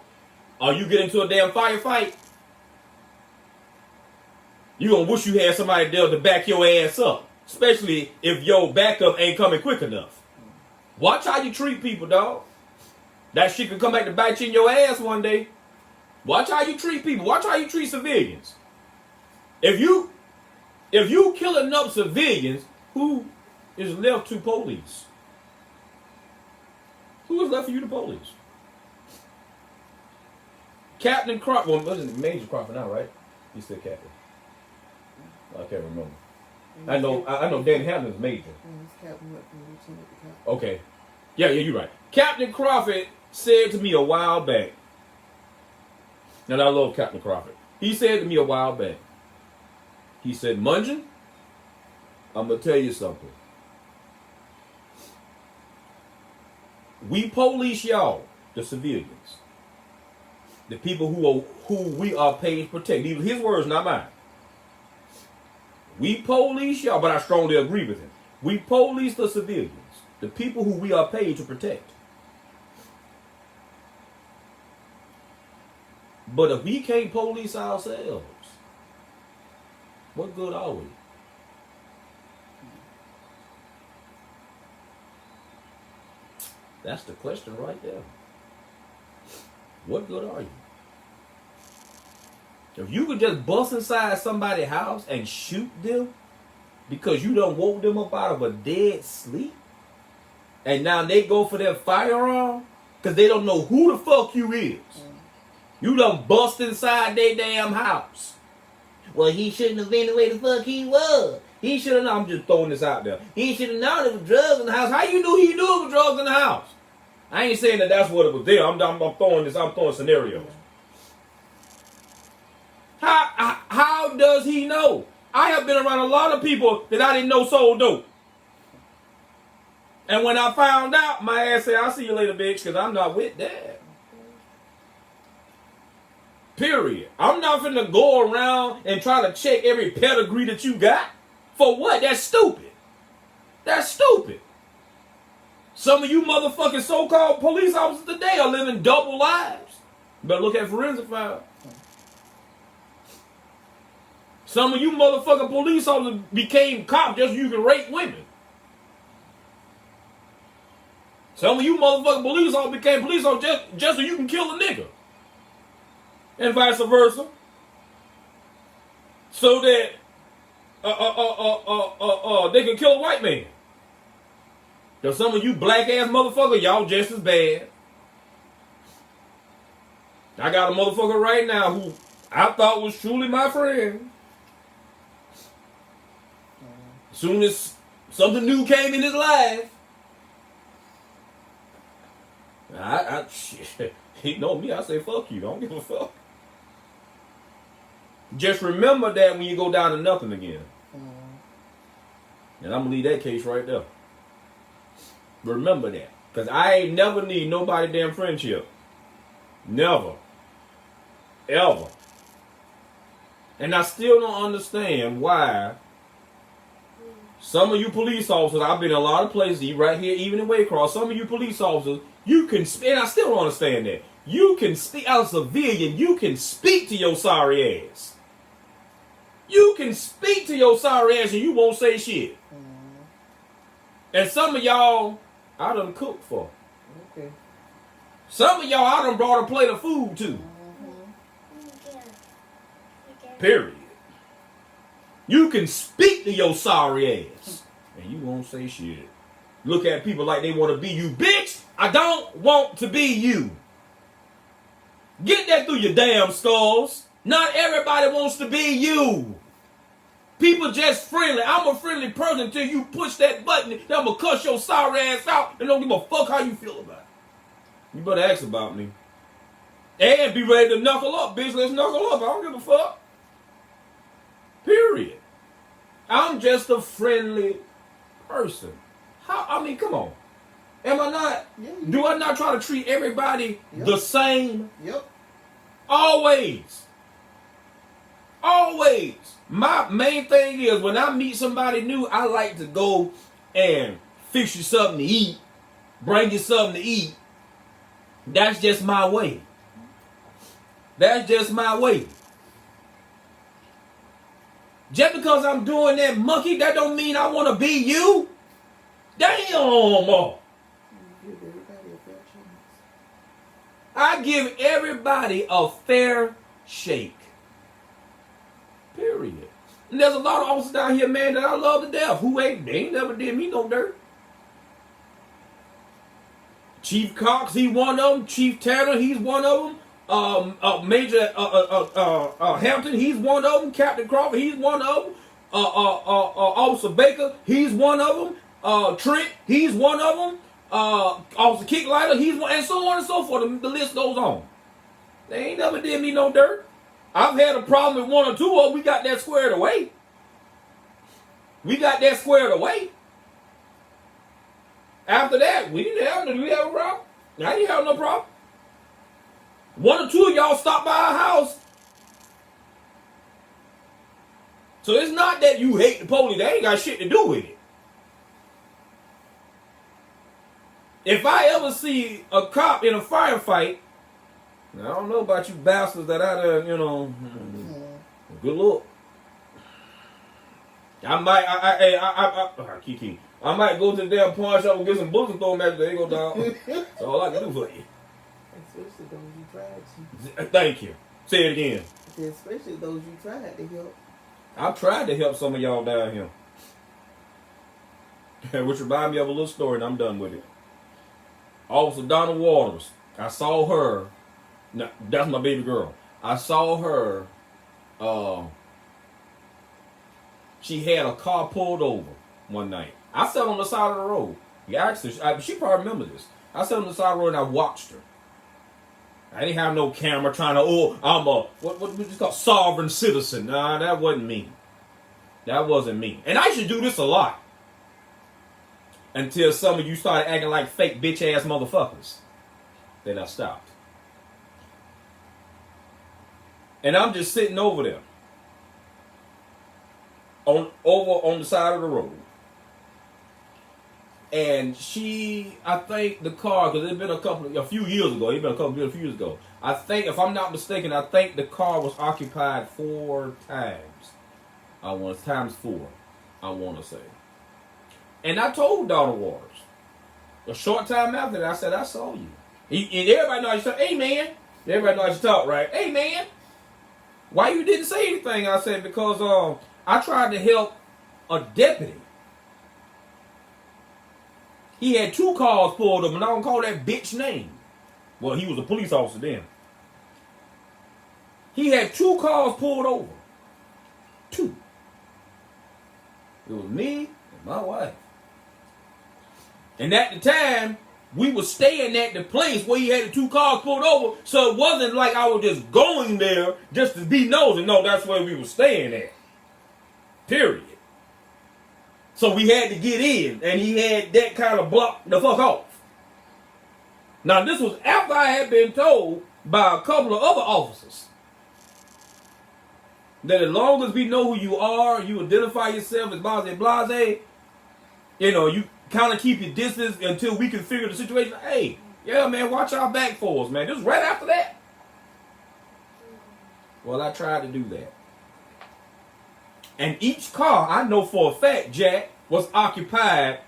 or you get into a damn firefight, you gonna wish you had somebody there to back your ass up. Especially if your backup ain't coming quick enough. Watch how you treat people, dog. That shit can come back to bite you in your ass one day. Watch how you treat people. Watch how you treat civilians. If you kill enough civilians, who is left to police? Who is left for you to police? Captain Crawford. Well, wasn't Major Crawford now, right? He's still captain. I can't remember. I know Dan Hamlin is major. Okay. Yeah, you're right. Captain Crawford said to me a while back, and I love Captain Crawford. He said to me a while back, he said, Mungeon, I'm going to tell you something. We police y'all, the civilians, the people who we are paid to protect. These are his words, not mine. We police y'all, but I strongly agree with him. We police the civilians, the people who we are paid to protect. But if we can't police ourselves, what good are we? That's the question right there. What good are you? If you could just bust inside somebody's house and shoot them because you done woke them up out of a dead sleep, and now they go for their firearm because they don't know who the fuck you is. You done bust inside their damn house. Well, he shouldn't have been the way the fuck he was. He should have known. I'm just throwing this out there. He should have known there was drugs in the house. How you knew he knew there was drugs in the house? I ain't saying that that's what it was there. I'm throwing scenarios. How does he know? I have been around a lot of people that I didn't know sold dope. And when I found out, my ass said, I'll see you later, bitch, because I'm not with that. Period. I'm not finna go around and try to check every pedigree that you got. For what? That's stupid. That's stupid. Some of you motherfucking so-called police officers today are living double lives. You better look at forensic files. Some of you motherfucking police officers became cops just so you can rape women. Some of you motherfucking police officers became police officers just so you can kill a nigga. And vice versa. So that they can kill a white man. Because some of you black ass motherfuckers, y'all just as bad. I got a motherfucker right now who I thought was truly my friend. As soon as something new came in his life, shit, he know me, I say fuck you, don't give a fuck. Just remember that when you go down to nothing again. And I'm going to leave that case right there. Remember that. Because I ain't never need nobody damn friendship. Never. Ever. And I still don't understand why some of you police officers, I've been in a lot of places, right here, even in Waycross, some of you police officers, you can speak, and I still don't understand that. You can speak, as a civilian, you can speak to your sorry ass. You can speak to your sorry ass and you won't say shit. And some of y'all, I done cooked for. Okay. Some of y'all, I done brought a plate of food to. Period. You can speak to your sorry ass and you won't say shit. Look at people like they want to be you. Bitch, I don't want to be you. Get that through your damn skulls. Not everybody wants to be you. People just friendly. I'm a friendly person until you push that button. Then I'm going to cuss your sorry ass out and don't give a fuck how you feel about it. You better ask about me. And be ready to knuckle up, bitch. Let's knuckle up. I don't give a fuck. Period. I'm just a friendly person. I mean, come on. Am I not? Yeah, Do I not try to treat everybody the same? Yep. Always. Always. My main thing is when I meet somebody new, I like to go and fix you something to eat, bring you something to eat. That's just my way. That's just my way. Just because I'm doing that monkey, that don't mean I want to be you. Damn. I give everybody a fair shake. Period. And there's a lot of officers down here, man, that I love to death. They ain't never did me no dirt. Chief Cox, he one of them. Chief Tanner, he's one of them. Major Hampton, he's one of them. Captain Crawford, he's one of them. Officer Baker, he's one of them. Trent, he's one of them. Officer Kicklighter, he's one, and so on and so forth. The list goes on. They ain't never did me no dirt. I've had a problem with one or two of them. We got that squared away. After that, we didn't have a problem. I didn't have no problem. One or two of y'all stopped by our house. So it's not that you hate the police. They ain't got shit to do with it. If I ever see a cop in a firefight, I don't know about you bastards that out there, good look. I might go to the damn pawn shop and get some bullets and throw them at you. There you go, dog. That's all I can do for you. Especially those you tried to. Thank you. Say it again. Especially those you tried to help. I've tried to help some of y'all down here. Which reminds me of a little story, and I'm done with it. Officer Donna Waters. I saw her. Now, that's my baby girl. I saw her. She had a car pulled over one night. I sat on the side of the road. She probably remember this. I sat on the side of the road and I watched her. I didn't have no camera trying to, I'm a, what is called sovereign citizen. Nah, that wasn't me. That wasn't me. And I used to do this a lot. Until some of you started acting like fake bitch ass motherfuckers. Then I stopped. And I'm just sitting over there. Over on the side of the road. And I think the car, because it's been a few years ago. I think, if I'm not mistaken, the car was occupied 4 times. Times 4, I want to say. And I told Donna Waters, a short time after that, I said, I saw you. And everybody knows you talk, hey man. Everybody knows you talk, right? Hey man. Why you didn't say anything? I said, because I tried to help a deputy. He had 2 cars pulled up, and I don't call that bitch name. Well, he was a police officer then. He had 2 cars pulled over. 2. It was me and my wife. And at the time, we were staying at the place where he had the 2 cars pulled over, so it wasn't like I was just going there just to be nosy. No, that's where we were staying at. Period. So we had to get in, and he had that kind of block the fuck off. Now, this was after I had been told by a couple of other officers. that as long as we know who you are, you identify yourself as blase, you know, you kind of keep your distance until we can figure the situation. Hey, yeah, man, watch our back for us, man. Just right after that. Well, I tried to do that. And each car, I know for a fact, Jack, was occupied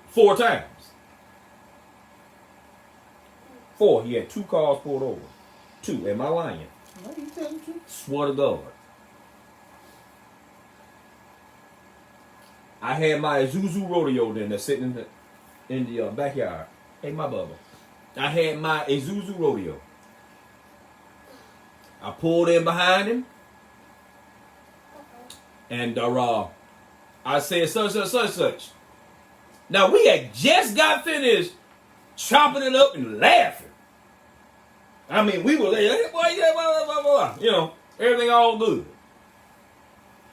4 times. 4. He had 2 cars pulled over. 2. Am I lying? No, you telling the truth. Swear to God. I had my Isuzu Rodeo then that's sitting in the backyard. Hey, my bubba. I had my Isuzu Rodeo. I pulled in behind him. And I said such. Now, we had just got finished chopping it up and laughing. I mean, we were like, hey, boy, yeah, blah, blah, blah, blah. You know, everything all good.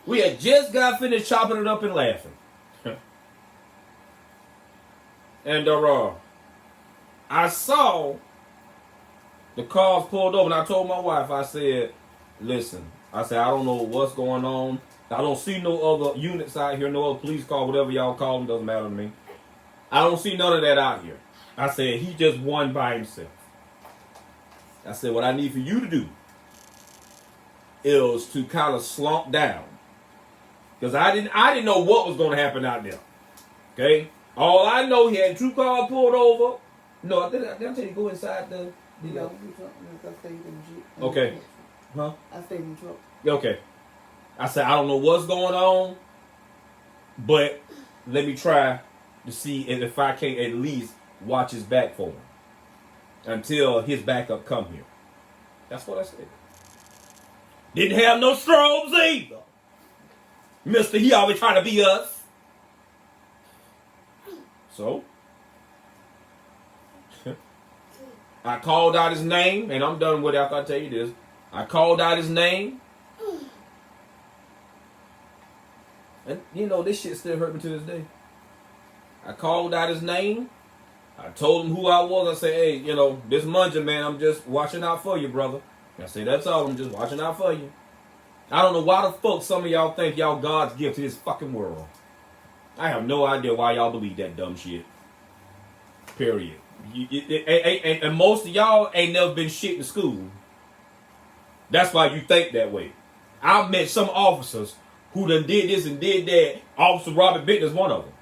We had just got finished chopping it up and laughing. And I saw the cars pulled over, and I told my wife, I said, listen, I said, I don't know what's going on. I don't see no other units out here, no other police car, whatever y'all call them, doesn't matter to me. I don't see none of that out here. I said, he just won by himself. I said, what I need for you to do is to kind of slump down. Because I didn't know what was going to happen out there. Okay? All I know, he had 2 cars pulled over. No, did I tell you to go inside the No, I stayed in the Jeep. Okay. Huh? I stayed in the truck. Okay. I said, I don't know what's going on, but let me try to see if I can at least watch his back for him until his backup come here. That's what I said. Didn't have no strobes either. Mister, he always trying to be us. So, I called out his name, and I'm done with it after I tell you this. I called out his name. And, you know, this shit still hurt me to this day. I called out his name. I told him who I was. I said, hey, you know, this Munja, man, I'm just watching out for you, brother. I said, that's all. I'm just watching out for you. I don't know why the fuck some of y'all think y'all God's gift to this fucking world. I have no idea why y'all believe that dumb shit. Period. And most of y'all ain't never been shit in school. That's why you think that way. I've met some officers who done did this and did that. Officer Robert Benton is one of them.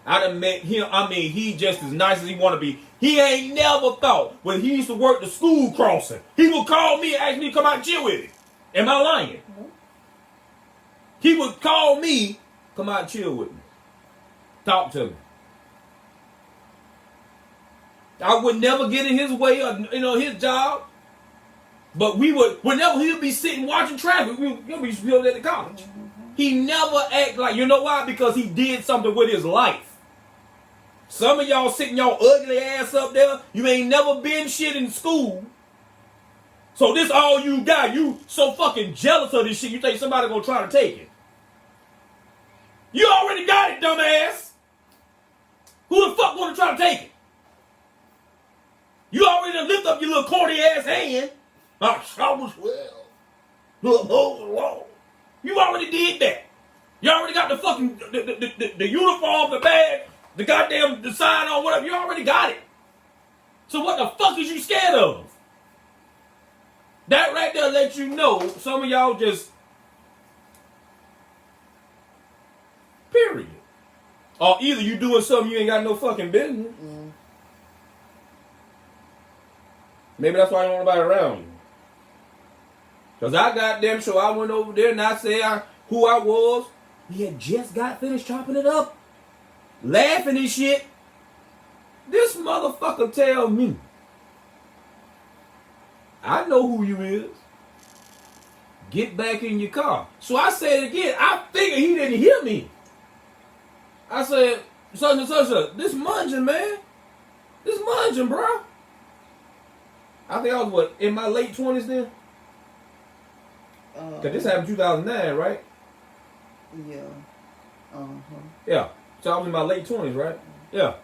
I done met him. I mean, he just as nice as he want to be. He ain't never thought when he used to work the school crossing, he would call me and ask me to come out and chill with him. Am I lying? Mm-hmm. He would call me, come out and chill with me. Talk to me. I would never get in his way or, you know, his job. But we would, whenever he would be sitting watching traffic, we would be still at the college. Mm-hmm. He never act like, you know why? Because he did something with his life. Some of y'all sitting y'all ugly ass up there, you ain't never been shit in school. So this all you got. You so fucking jealous of this shit, you think somebody gonna try to take it. You already got it, dumbass. Who the fuck wanna try to take it? You already done lift up your little corny ass hand. I was well. Look, you already did that. You already got the fucking the uniform, the bag, the goddamn the sign on, whatever. You already got it. So what the fuck is you scared of? That right there lets you know some of y'all just period. Or either you doing something you ain't got no fucking business. Mm. Maybe that's why I don't want nobody around you. Because I got them, so I went over there and I said who I was. We had just got finished chopping it up. Laughing and shit. This motherfucker tell me, I know who you is. Get back in your car. So I said again, I figured he didn't hear me. I said, such and such, this munging, man. This munging, bro. I think I was, what, in my late 20s then? Because this happened in 2009, right? Yeah. Yeah. So I was in my late 20s, right? Yeah.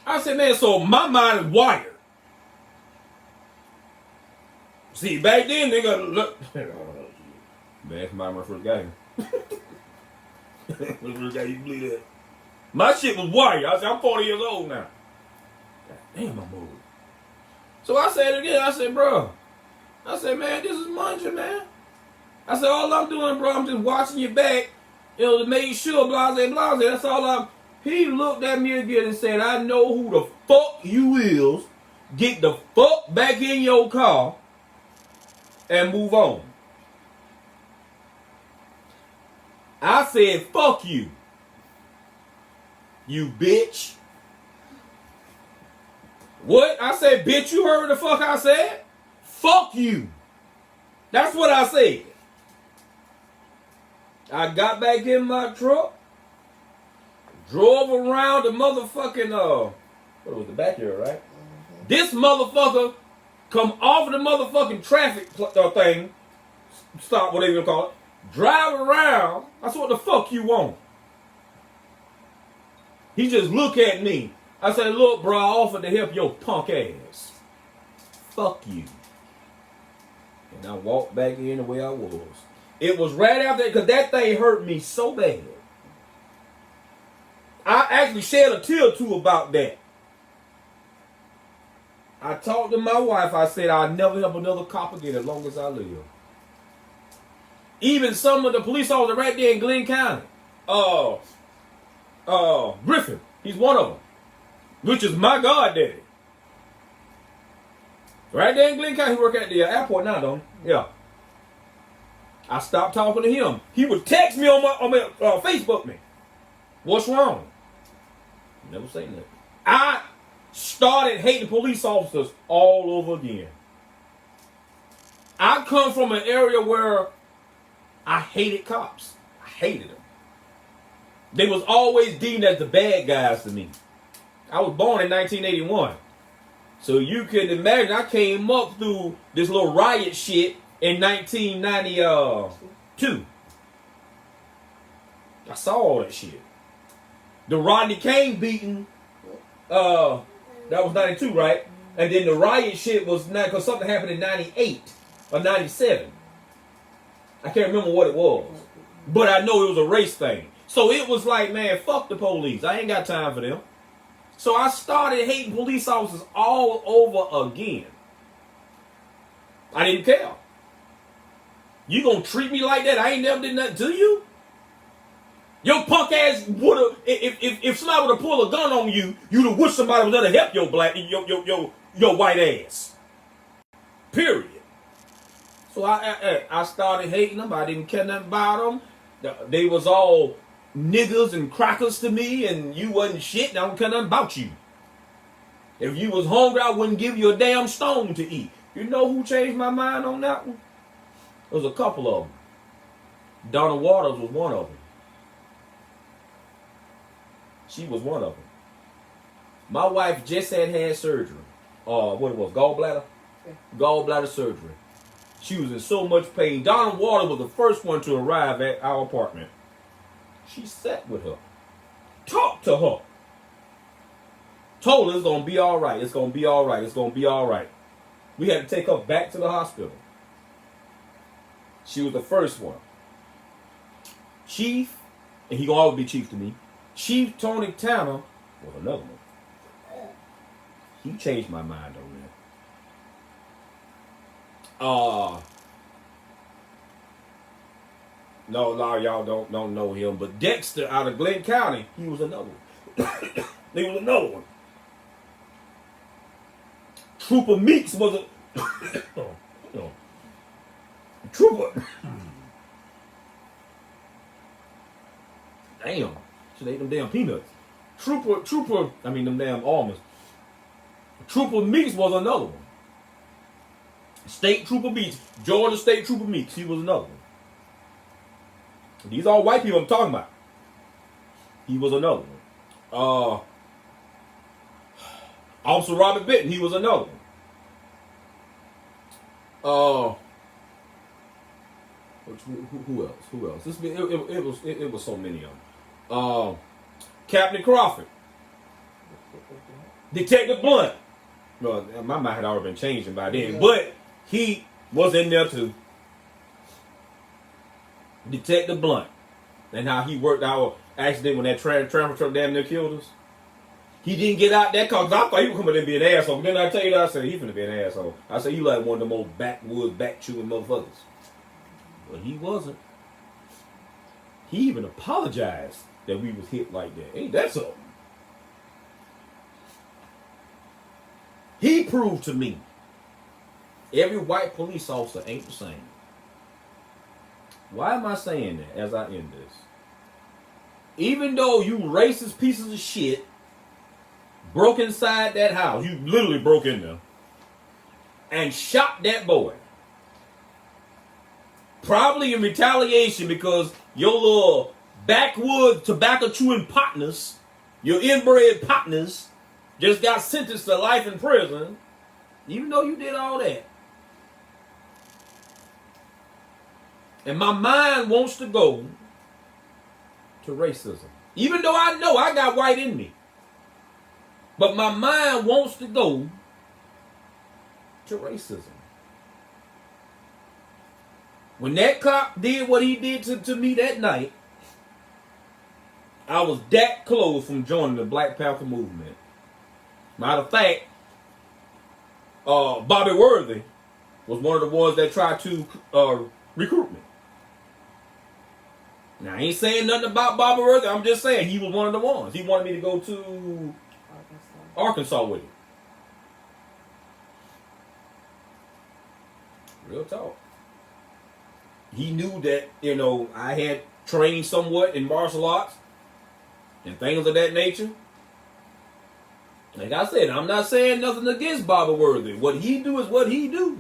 I said, man, so my mind is wired. See, back then, nigga, look. Man, my first guy. First guy, you believe that? My shit was white. I said, I'm 40 years old now. God damn, I'm old. So I said again, I said, bro. I said, man, this is munching, man. I said, all I'm doing, bro, I'm just watching your back, you know, to make sure, blase, blase. That's all I'm. He looked at me again and said, I know who the fuck you is. Get the fuck back in your car and move on. I said, fuck you. You bitch. What? I said, bitch, you heard the fuck I said? Fuck you. That's what I said. I got back in my truck, drove around the motherfucking, what was the backyard, right? Mm-hmm. This motherfucker come off of the motherfucking traffic thing, stop, whatever you call it, drive around. I said, what the fuck you want? He just look at me. I said, look, bro, I offered to help your punk ass. Fuck you. And I walked back in the way I was. It was right after, because that thing hurt me so bad. I actually shed a tear or two about that. I talked to my wife. I said, I'll never help another cop again as long as I live. Even some of the police officers right there in Glenn County. Griffin. He's one of them. Which is my goddaddy. Right there in Glenn County. He work at the airport now, don't he? Yeah. I stopped talking to him. He would text me on my Facebook me. What's wrong? Never say nothing. I started hating police officers all over again. I come from an area where I hated cops. I hated them. They was always deemed as the bad guys to me. I was born in 1981. So you can imagine I came up through this little riot shit in 1992. I saw all that shit. The Rodney King beating, that was 92, right? And then the riot shit was not, because something happened in 98 or 97. I can't remember what it was. But I know it was a race thing. So it was like, man, fuck the police. I ain't got time for them. So I started hating police officers all over again. I didn't care. You gonna treat me like that? I ain't never did nothing to you. Your punk ass would've, if somebody would've pulled a gun on you, you'd have wished somebody was there to help your your white ass. Period. So I started hating them. I didn't care nothing about them. They was all niggas and crackers to me, and you wasn't shit, and I don't care nothing about you. If you was hungry, I wouldn't give you a damn stone to eat. You know who changed my mind on that one? There was a couple of them. Donna Waters was one of them. She was one of them. My wife just had surgery. What it was, gallbladder? Yeah. Gallbladder surgery. She was in so much pain. Donna Waters was the first one to arrive at our apartment. She sat with her. Talked to her. Told her it's going to be all right. It's going to be all right. It's going to be all right. We had to take her back to the hospital. She was the first one. Chief, and he going to always be Chief to me, Chief Tony Tanner was another one. He changed my mind on that. No, a lot of y'all don't know him, but Dexter out of Glenn County, he was another one. He was another one. Trooper Meeks was a Trooper. Damn, should ate them damn peanuts. Trooper, I mean them damn almonds. Trooper Meeks was another one. State Trooper Meeks, Georgia State Trooper Meeks, he was another one. These are white people I'm talking about. He was another one. Officer Robert Benton, he was another one. Who else? Who else? It was so many of them. Captain Crawford. Detective Blunt. Well, my mind had already been changing by then, but he was in there too. Detective Blunt, and how he worked our accident when that transfer truck damn near killed us. He didn't get out that car because I thought he was coming to be an asshole. Then I tell you that, I said, he finna be an asshole. I said, he like one of the most backwoods, back-chewing motherfuckers. But he wasn't. He even apologized that we was hit like that. Ain't that something? He proved to me every white police officer ain't the same. Why am I saying that as I end this? Even though you racist pieces of shit broke inside that house, you literally broke in there and shot that boy. Probably in retaliation because your little backwood tobacco chewing partners, your inbred partners, just got sentenced to life in prison, even though you did all that. And my mind wants to go to racism. Even though I know I got white in me. But my mind wants to go to racism. When that cop did what he did to me that night, I was that close from joining the Black Panther movement. Matter of fact, Bobby Worthy was one of the ones that tried to recruit me. Now, I ain't saying nothing about Bobby Worthy. I'm just saying he was one of the ones. He wanted me to go to Arkansas with him. Real talk. He knew that, I had trained somewhat in martial arts and things of that nature. Like I said, I'm not saying nothing against Bobby Worthy. What he do is what he do.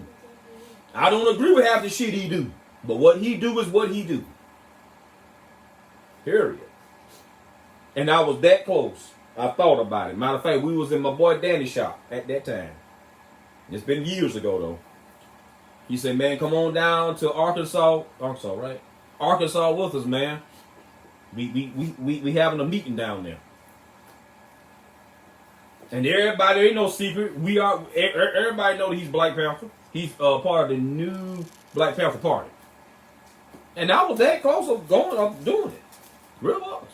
I don't agree with half the shit he do. But what he do is what he do. Period. And I was that close. I thought about it. Matter of fact, we was in my boy Danny's shop at that time. It's been years ago though. He said, man, come on down to Arkansas, right? Arkansas with us, man. We having a meeting down there. And everybody, ain't no secret. Everybody know that he's Black Panther. He's part of the new Black Panther Party. And I was that close of doing it. Real was.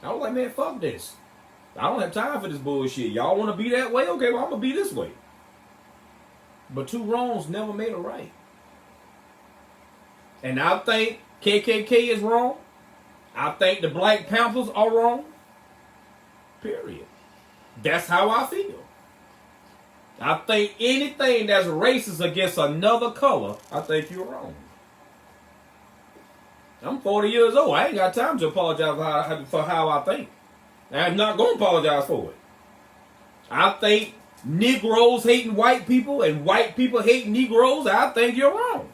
I was like, man, fuck this. I don't have time for this bullshit. Y'all want to be that way? Okay, well, I'm going to be this way. But two wrongs never made a right. And I think KKK is wrong. I think the Black Panthers are wrong. Period. That's how I feel. I think anything that's racist against another color, I think you're wrong. I'm 40 years old. I ain't got time to apologize for how I think. I'm not going to apologize for it. I think Negroes hating white people and white people hating Negroes, I think you're wrong.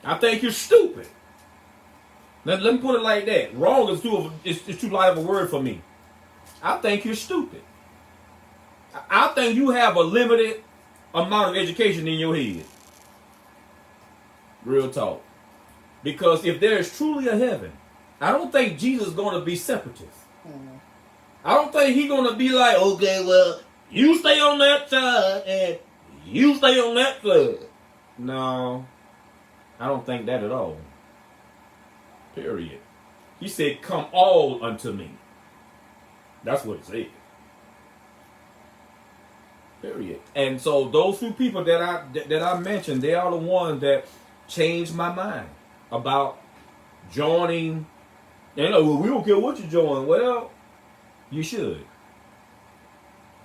I think you're stupid. Let me put it like that. Wrong is too light of a word for me. I think you're stupid. I think you have a limited amount of education in your head. Real talk. Because if there is truly a heaven, I don't think Jesus is going to be separatist. I don't think he's going to be like, okay, well, you stay on that side and you stay on that side. No, I don't think that at all. Period. He said, come all unto me. That's what he said. Period. And so those few people that I mentioned, they are the ones that changed my mind about joining. Well, we don't care what you join. Well, you should.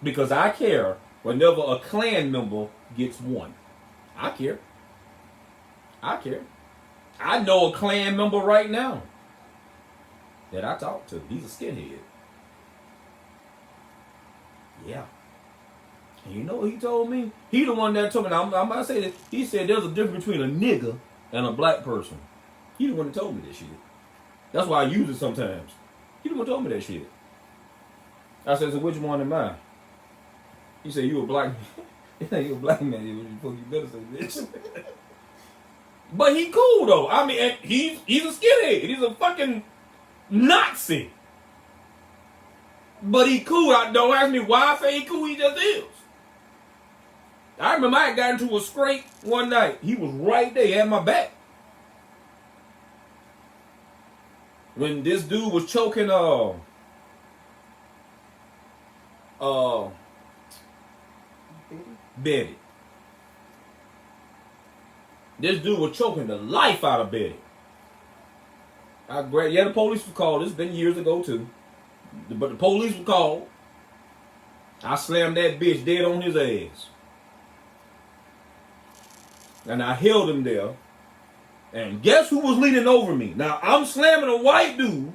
Because I care whenever a Klan member gets one. I care. I know a Klan member right now that I talk to. He's a skinhead. Yeah. And you know what he told me? He the one that told me. I'm about to say that. He said there's a difference between a nigga and a black person. He the one that told me that shit. That's why I use it sometimes. He the one that told me that shit. I said, so which one am I? He said, you a black man. You a black man. You better say this. But he cool though. I mean, and he's a skinhead. He's a fucking Nazi. But he cool. Don't ask me why I say he cool. He just is. I remember I got into a scrape one night. He was right there, he had my back. When this dude was choking Betty. This dude was choking the life out of Betty. The police was called. This has been years ago too. But the police were called. I slammed that bitch dead on his ass. And I held him there. And guess who was leaning over me? Now, I'm slamming a white dude.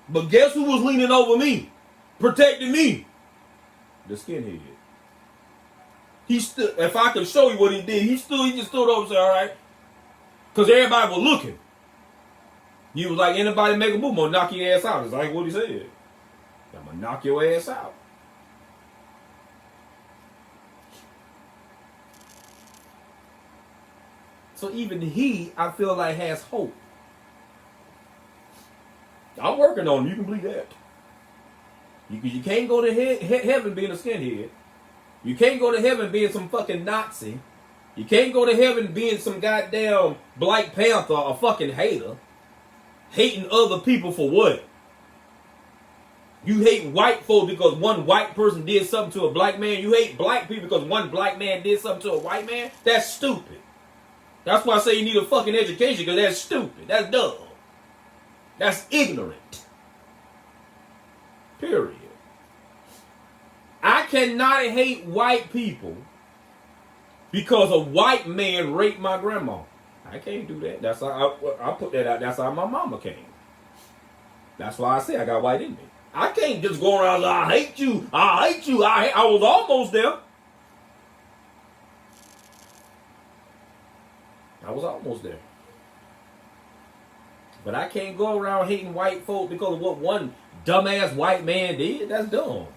But guess who was leaning over me? Protecting me? The skinhead. He stood. If I could show you what he did, he just stood over and said, all right. Because everybody was looking. He was like, anybody make a move, I'm going to knock your ass out. It's like what he said. I'm going to knock your ass out. So even he, I feel like, has hope. I'm working on him. You can believe that. You can't go to heaven being a skinhead. You can't go to heaven being some fucking Nazi. You can't go to heaven being some goddamn Black Panther or fucking hater. Hating other people for what? You hate white folks because one white person did something to a black man. You hate black people because one black man did something to a white man. That's stupid. That's why I say you need a fucking education, because that's stupid. That's dumb. That's ignorant. Period. I cannot hate white people because a white man raped my grandma. I can't do that. That's how I put that out. That's how my mama came. That's why I say I got white in me. I can't just go around and I hate you. I hate you. I was almost there. I was almost there. But I can't go around hating white folk because of what one dumbass white man did. That's dumb.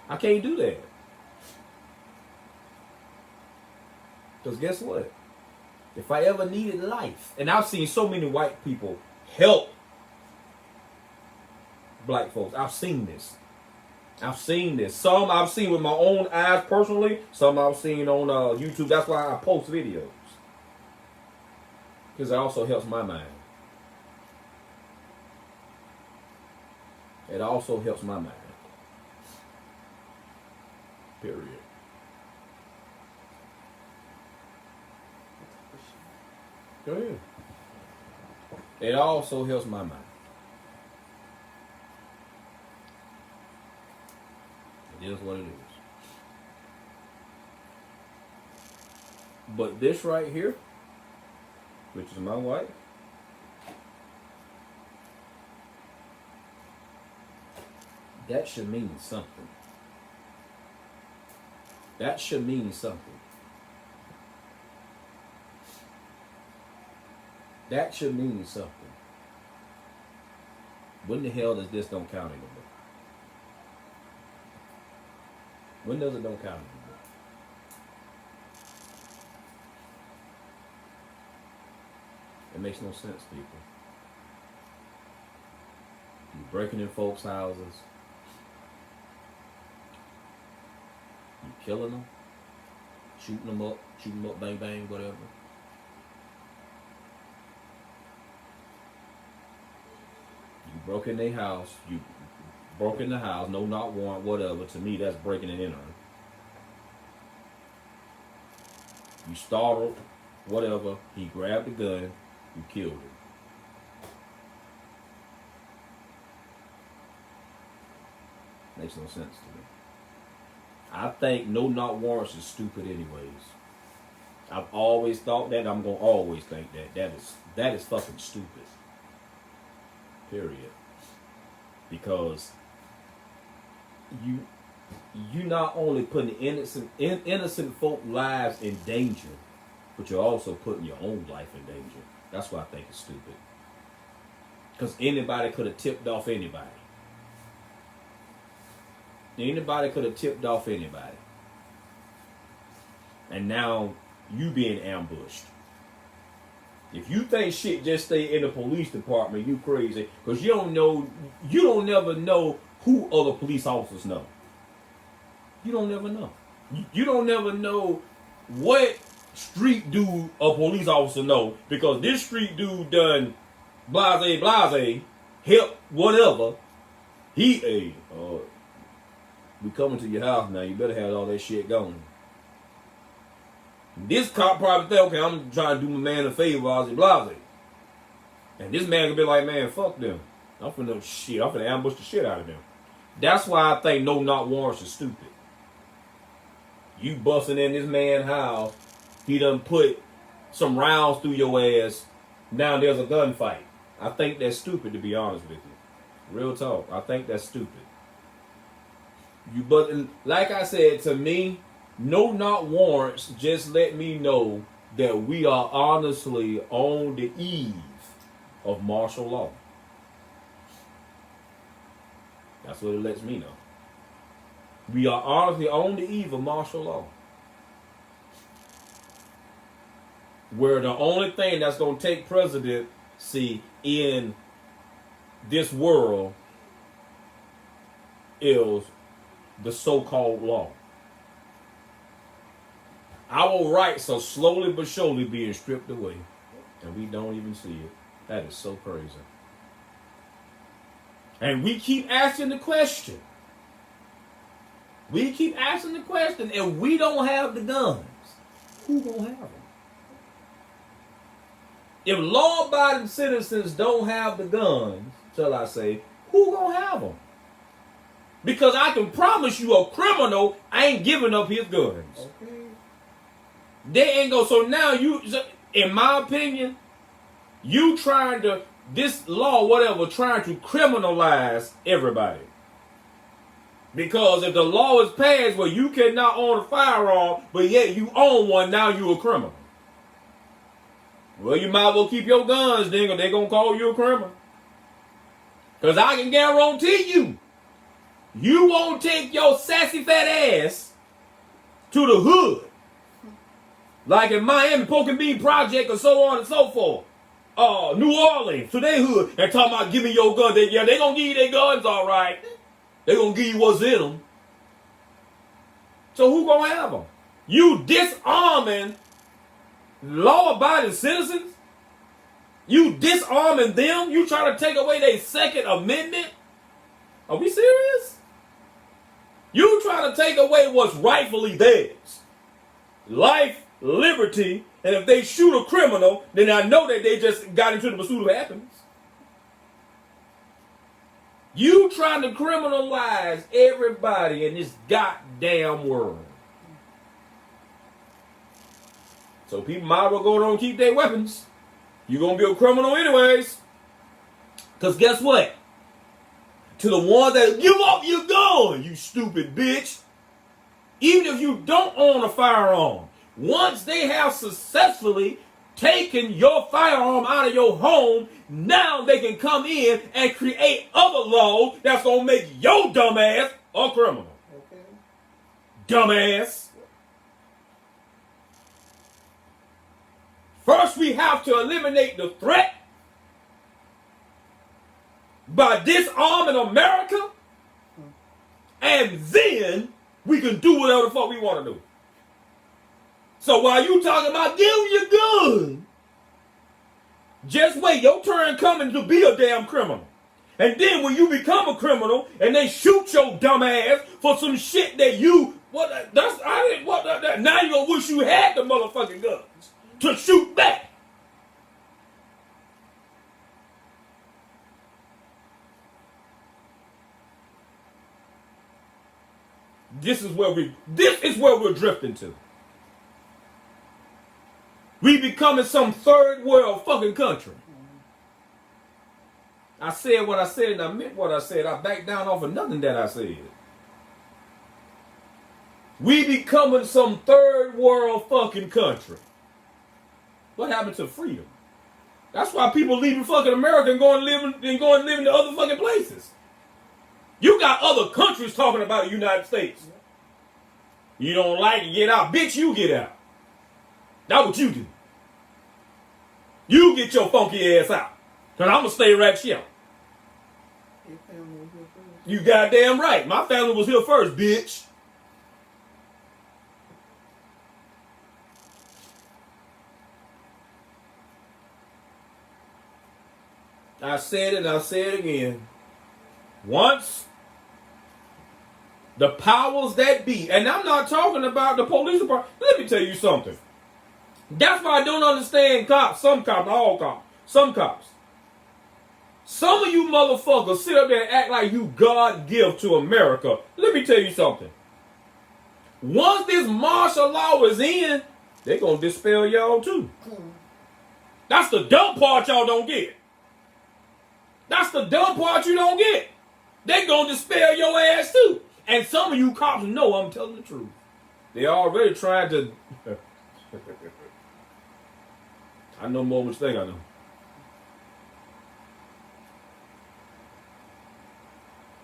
I can't do that. Because guess what? If I ever needed life, and I've seen so many white people help black folks. I've seen this. Some I've seen with my own eyes personally. Some I've seen on YouTube. That's why I post videos. Because it also helps my mind. It also helps my mind. Period. Go ahead. It also helps my mind. It is what it is. But this right here, which is my wife, that should mean something. That should mean something. That should mean something. When the hell does this don't count anymore? When does it don't count anymore? It makes no sense, people. You breaking in folks' houses. You killing them. Shooting them up, bang, bang, whatever. You broke in their house. You broke in the house. No knock warrant, whatever. To me, that's breaking and entering. You startled, whatever. He grabbed the gun. You killed him. Makes no sense to me. I think no knock warrants is stupid anyways. I've always thought that. I'm going to always think that. That is fucking stupid. Period. Because you not only putting innocent folk lives in danger, but you're also putting your own life in danger. That's why I think it's stupid. Because anybody could have tipped off anybody. Anybody could have tipped off anybody. And now you being ambushed. If you think shit just stay in the police department, you crazy. Because you don't never know who other police officers know. You don't never know. You don't never know what street dude a police officer know, because this street dude done blase, help, whatever. We coming to your house now. You better have all that shit going. This cop probably think, okay, I'm trying to do my man a favor, blase. And this man could be like, man, fuck them. I'm finna ambush the shit out of them. That's why I think no knock warrants are stupid. You busting in this man's house, he done put some rounds through your ass, now there's a gunfight. I think that's stupid, to be honest with you. Real talk. I think that's stupid. But like I said, to me, no knock warrants just let me know that we are honestly on the eve of martial law. That's what it lets me know. We are honestly on the eve of martial law. Where the only thing that's going to take presidency in this world is the so-called law. Our rights are slowly but surely being stripped away, and we don't even see it. That is so crazy. And we keep asking the question. We keep asking the question, and we don't have the guns. Who gonna have them? If law-abiding citizens don't have the guns, shall I say, who gonna have them? Because I can promise you, a criminal ain't giving up his guns. Okay. They ain't go. So now in my opinion, this law, whatever, trying to criminalize everybody. Because if the law is passed where you cannot own a firearm, but yet you own one, now you a criminal. Well, you might as well keep your guns, then, or they gonna call you a criminal. Because I can guarantee you won't take your sassy fat ass to the hood. Like in Miami, Poke and Bean Project, or so on and so forth. New Orleans, to their hood, and talking about give me your gun. They gonna give you their guns, all right. They gonna give you what's in them. So who gonna have them? You disarming law-abiding citizens? You disarming them? You trying to take away their Second Amendment? Are we serious? You trying to take away what's rightfully theirs. Life, liberty, and if they shoot a criminal, then I know that they just got into the pursuit of happiness. You trying to criminalize everybody in this goddamn world. So people might as well go on and keep their weapons. You're going to be a criminal anyways. Because guess what? To the ones that give up your gun, you stupid bitch. Even if you don't own a firearm, once they have successfully taken your firearm out of your home, now they can come in and create other laws that's going to make your dumb ass a criminal. Okay. Dumbass. First, we have to eliminate the threat by disarming America, and then we can do whatever the fuck we want to do. So while you talking about give your gun, just wait, your turn coming to be a damn criminal. And then when you become a criminal and they shoot your dumb ass for some shit that now you gonna wish you had the motherfucking guns to shoot back. This is where we're drifting to. We becoming some third world fucking country. I said what I said and I meant what I said. I backed down off of nothing that I said. We becoming some third world fucking country. What happened to freedom? That's why people leaving fucking America and going to live in other fucking places. You got other countries talking about the United States. You don't like it, get out. Bitch, you get out. That's what you do. You get your funky ass out. Because I'm going to stay right here. Your family was here first. You goddamn right. My family was here first, bitch. I said it and I'll say it again. Once the powers that be, and I'm not talking about the police department. Let me tell you something. That's why I don't understand cops. Some cops, not all cops. Some cops. Some of you motherfuckers sit up there and act like you God give to America. Let me tell you something. Once this martial law is in, they're going to dispel y'all too. That's the dumb part y'all don't get. That's the dumb part you don't get. They're going to dispel your ass too. And some of you cops know I'm telling the truth. They already trying to... I know more than you think I know.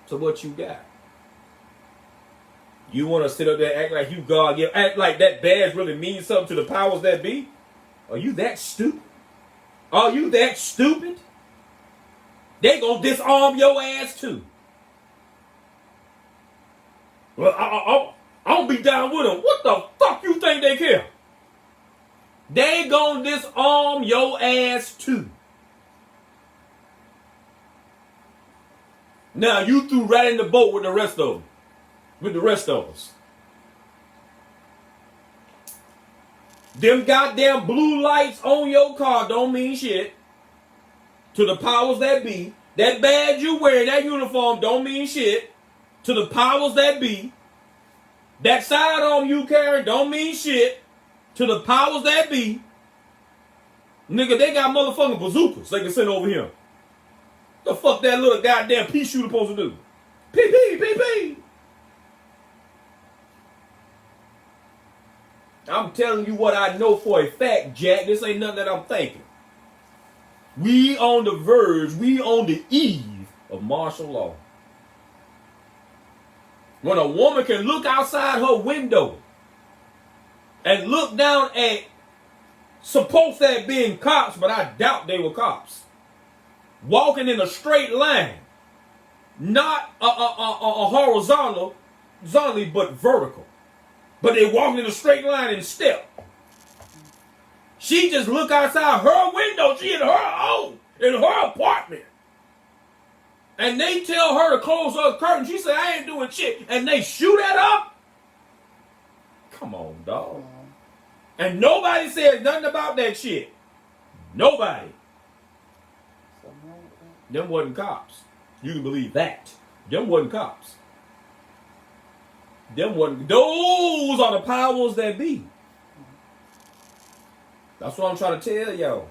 So what you got? You want to sit up there and act like you God, act like that badge really means something to the powers that be? Are you that stupid? Are you that stupid? They gonna disarm your ass too. Well, I'll be down with them. What the fuck you think they care? They gonna disarm your ass too. Now you threw right in the boat with the rest of them. With the rest of us. Them goddamn blue lights on your car don't mean shit to the powers that be. That badge you wear, that uniform don't mean shit to the powers that be. That sidearm you carry don't mean shit to the powers that be. Nigga, they got motherfucking bazookas they can send over here. The fuck that little goddamn pea shooter supposed to do? Pee. I'm telling you what I know for a fact, Jack. This ain't nothing that I'm thinking. We on the verge, we on the eve of martial law. When a woman can look outside her window and look down at supposed to have been cops, but I doubt they were cops, walking in a straight line, not a horizontally, but vertical. But they walking in a straight line and step. She just look outside her window. She in her apartment. And they tell her to close her curtain. She said, I ain't doing shit. And they shoot at her? Come on, dog. And nobody says nothing about that shit. Nobody. Them wasn't cops. You can believe that. Them wasn't cops. Those are the powers that be. That's what I'm trying to tell y'all.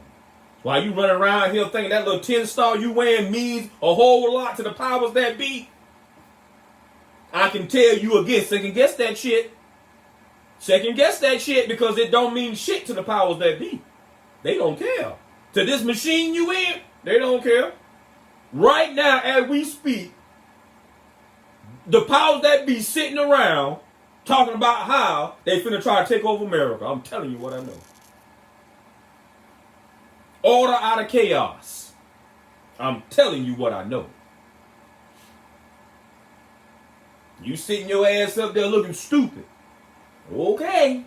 While you running around here thinking that little 10-star you wearing means a whole lot to the powers that be, I can tell you again, second guess that shit. Second guess that shit because it don't mean shit to the powers that be. They don't care. To this machine you in, they don't care. Right now, as we speak, the powers that be sitting around talking about how they finna try to take over America. I'm telling you what I know. Order out of chaos. I'm telling you what I know. You sitting your ass up there looking stupid. Okay.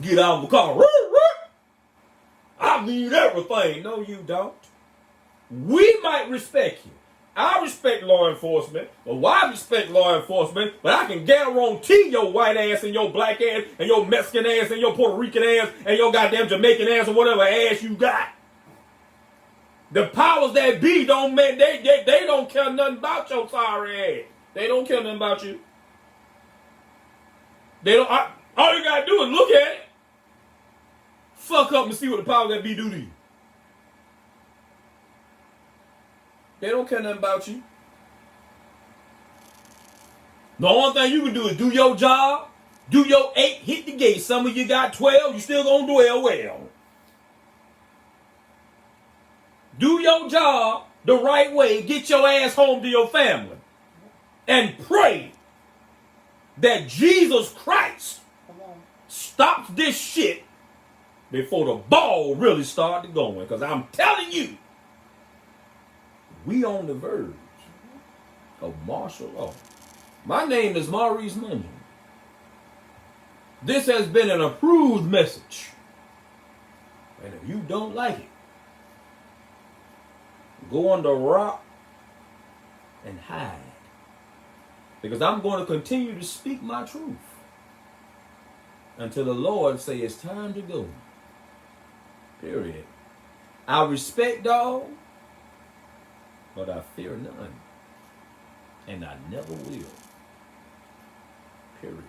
Get out of the car. I need everything. No, you don't. We might respect you. I respect law enforcement. Well, why I respect law enforcement? But I can guarantee your white ass and your black ass and your Mexican ass and your Puerto Rican ass and your goddamn Jamaican ass or whatever ass you got. The powers that be don't make they don't care nothing about your sorry ass. They don't care nothing about you. They don't. All you gotta do is look at it. Fuck up and see what the powers that be do to you. They don't care nothing about you. The only thing you can do is do your job, do your 8, hit the gate. Some of you got 12, you still gonna dwell well. Do your job the right way, get your ass home to your family, and pray that Jesus Christ stops this shit before the ball really started going. Because I'm telling you, we on the verge of martial law. My name is Maurice Munyon. This has been an approved message. And if you don't like it, go under a rock and hide. Because I'm going to continue to speak my truth until the Lord say it's time to go. Period. I respect all, but I fear none. And I never will. Period.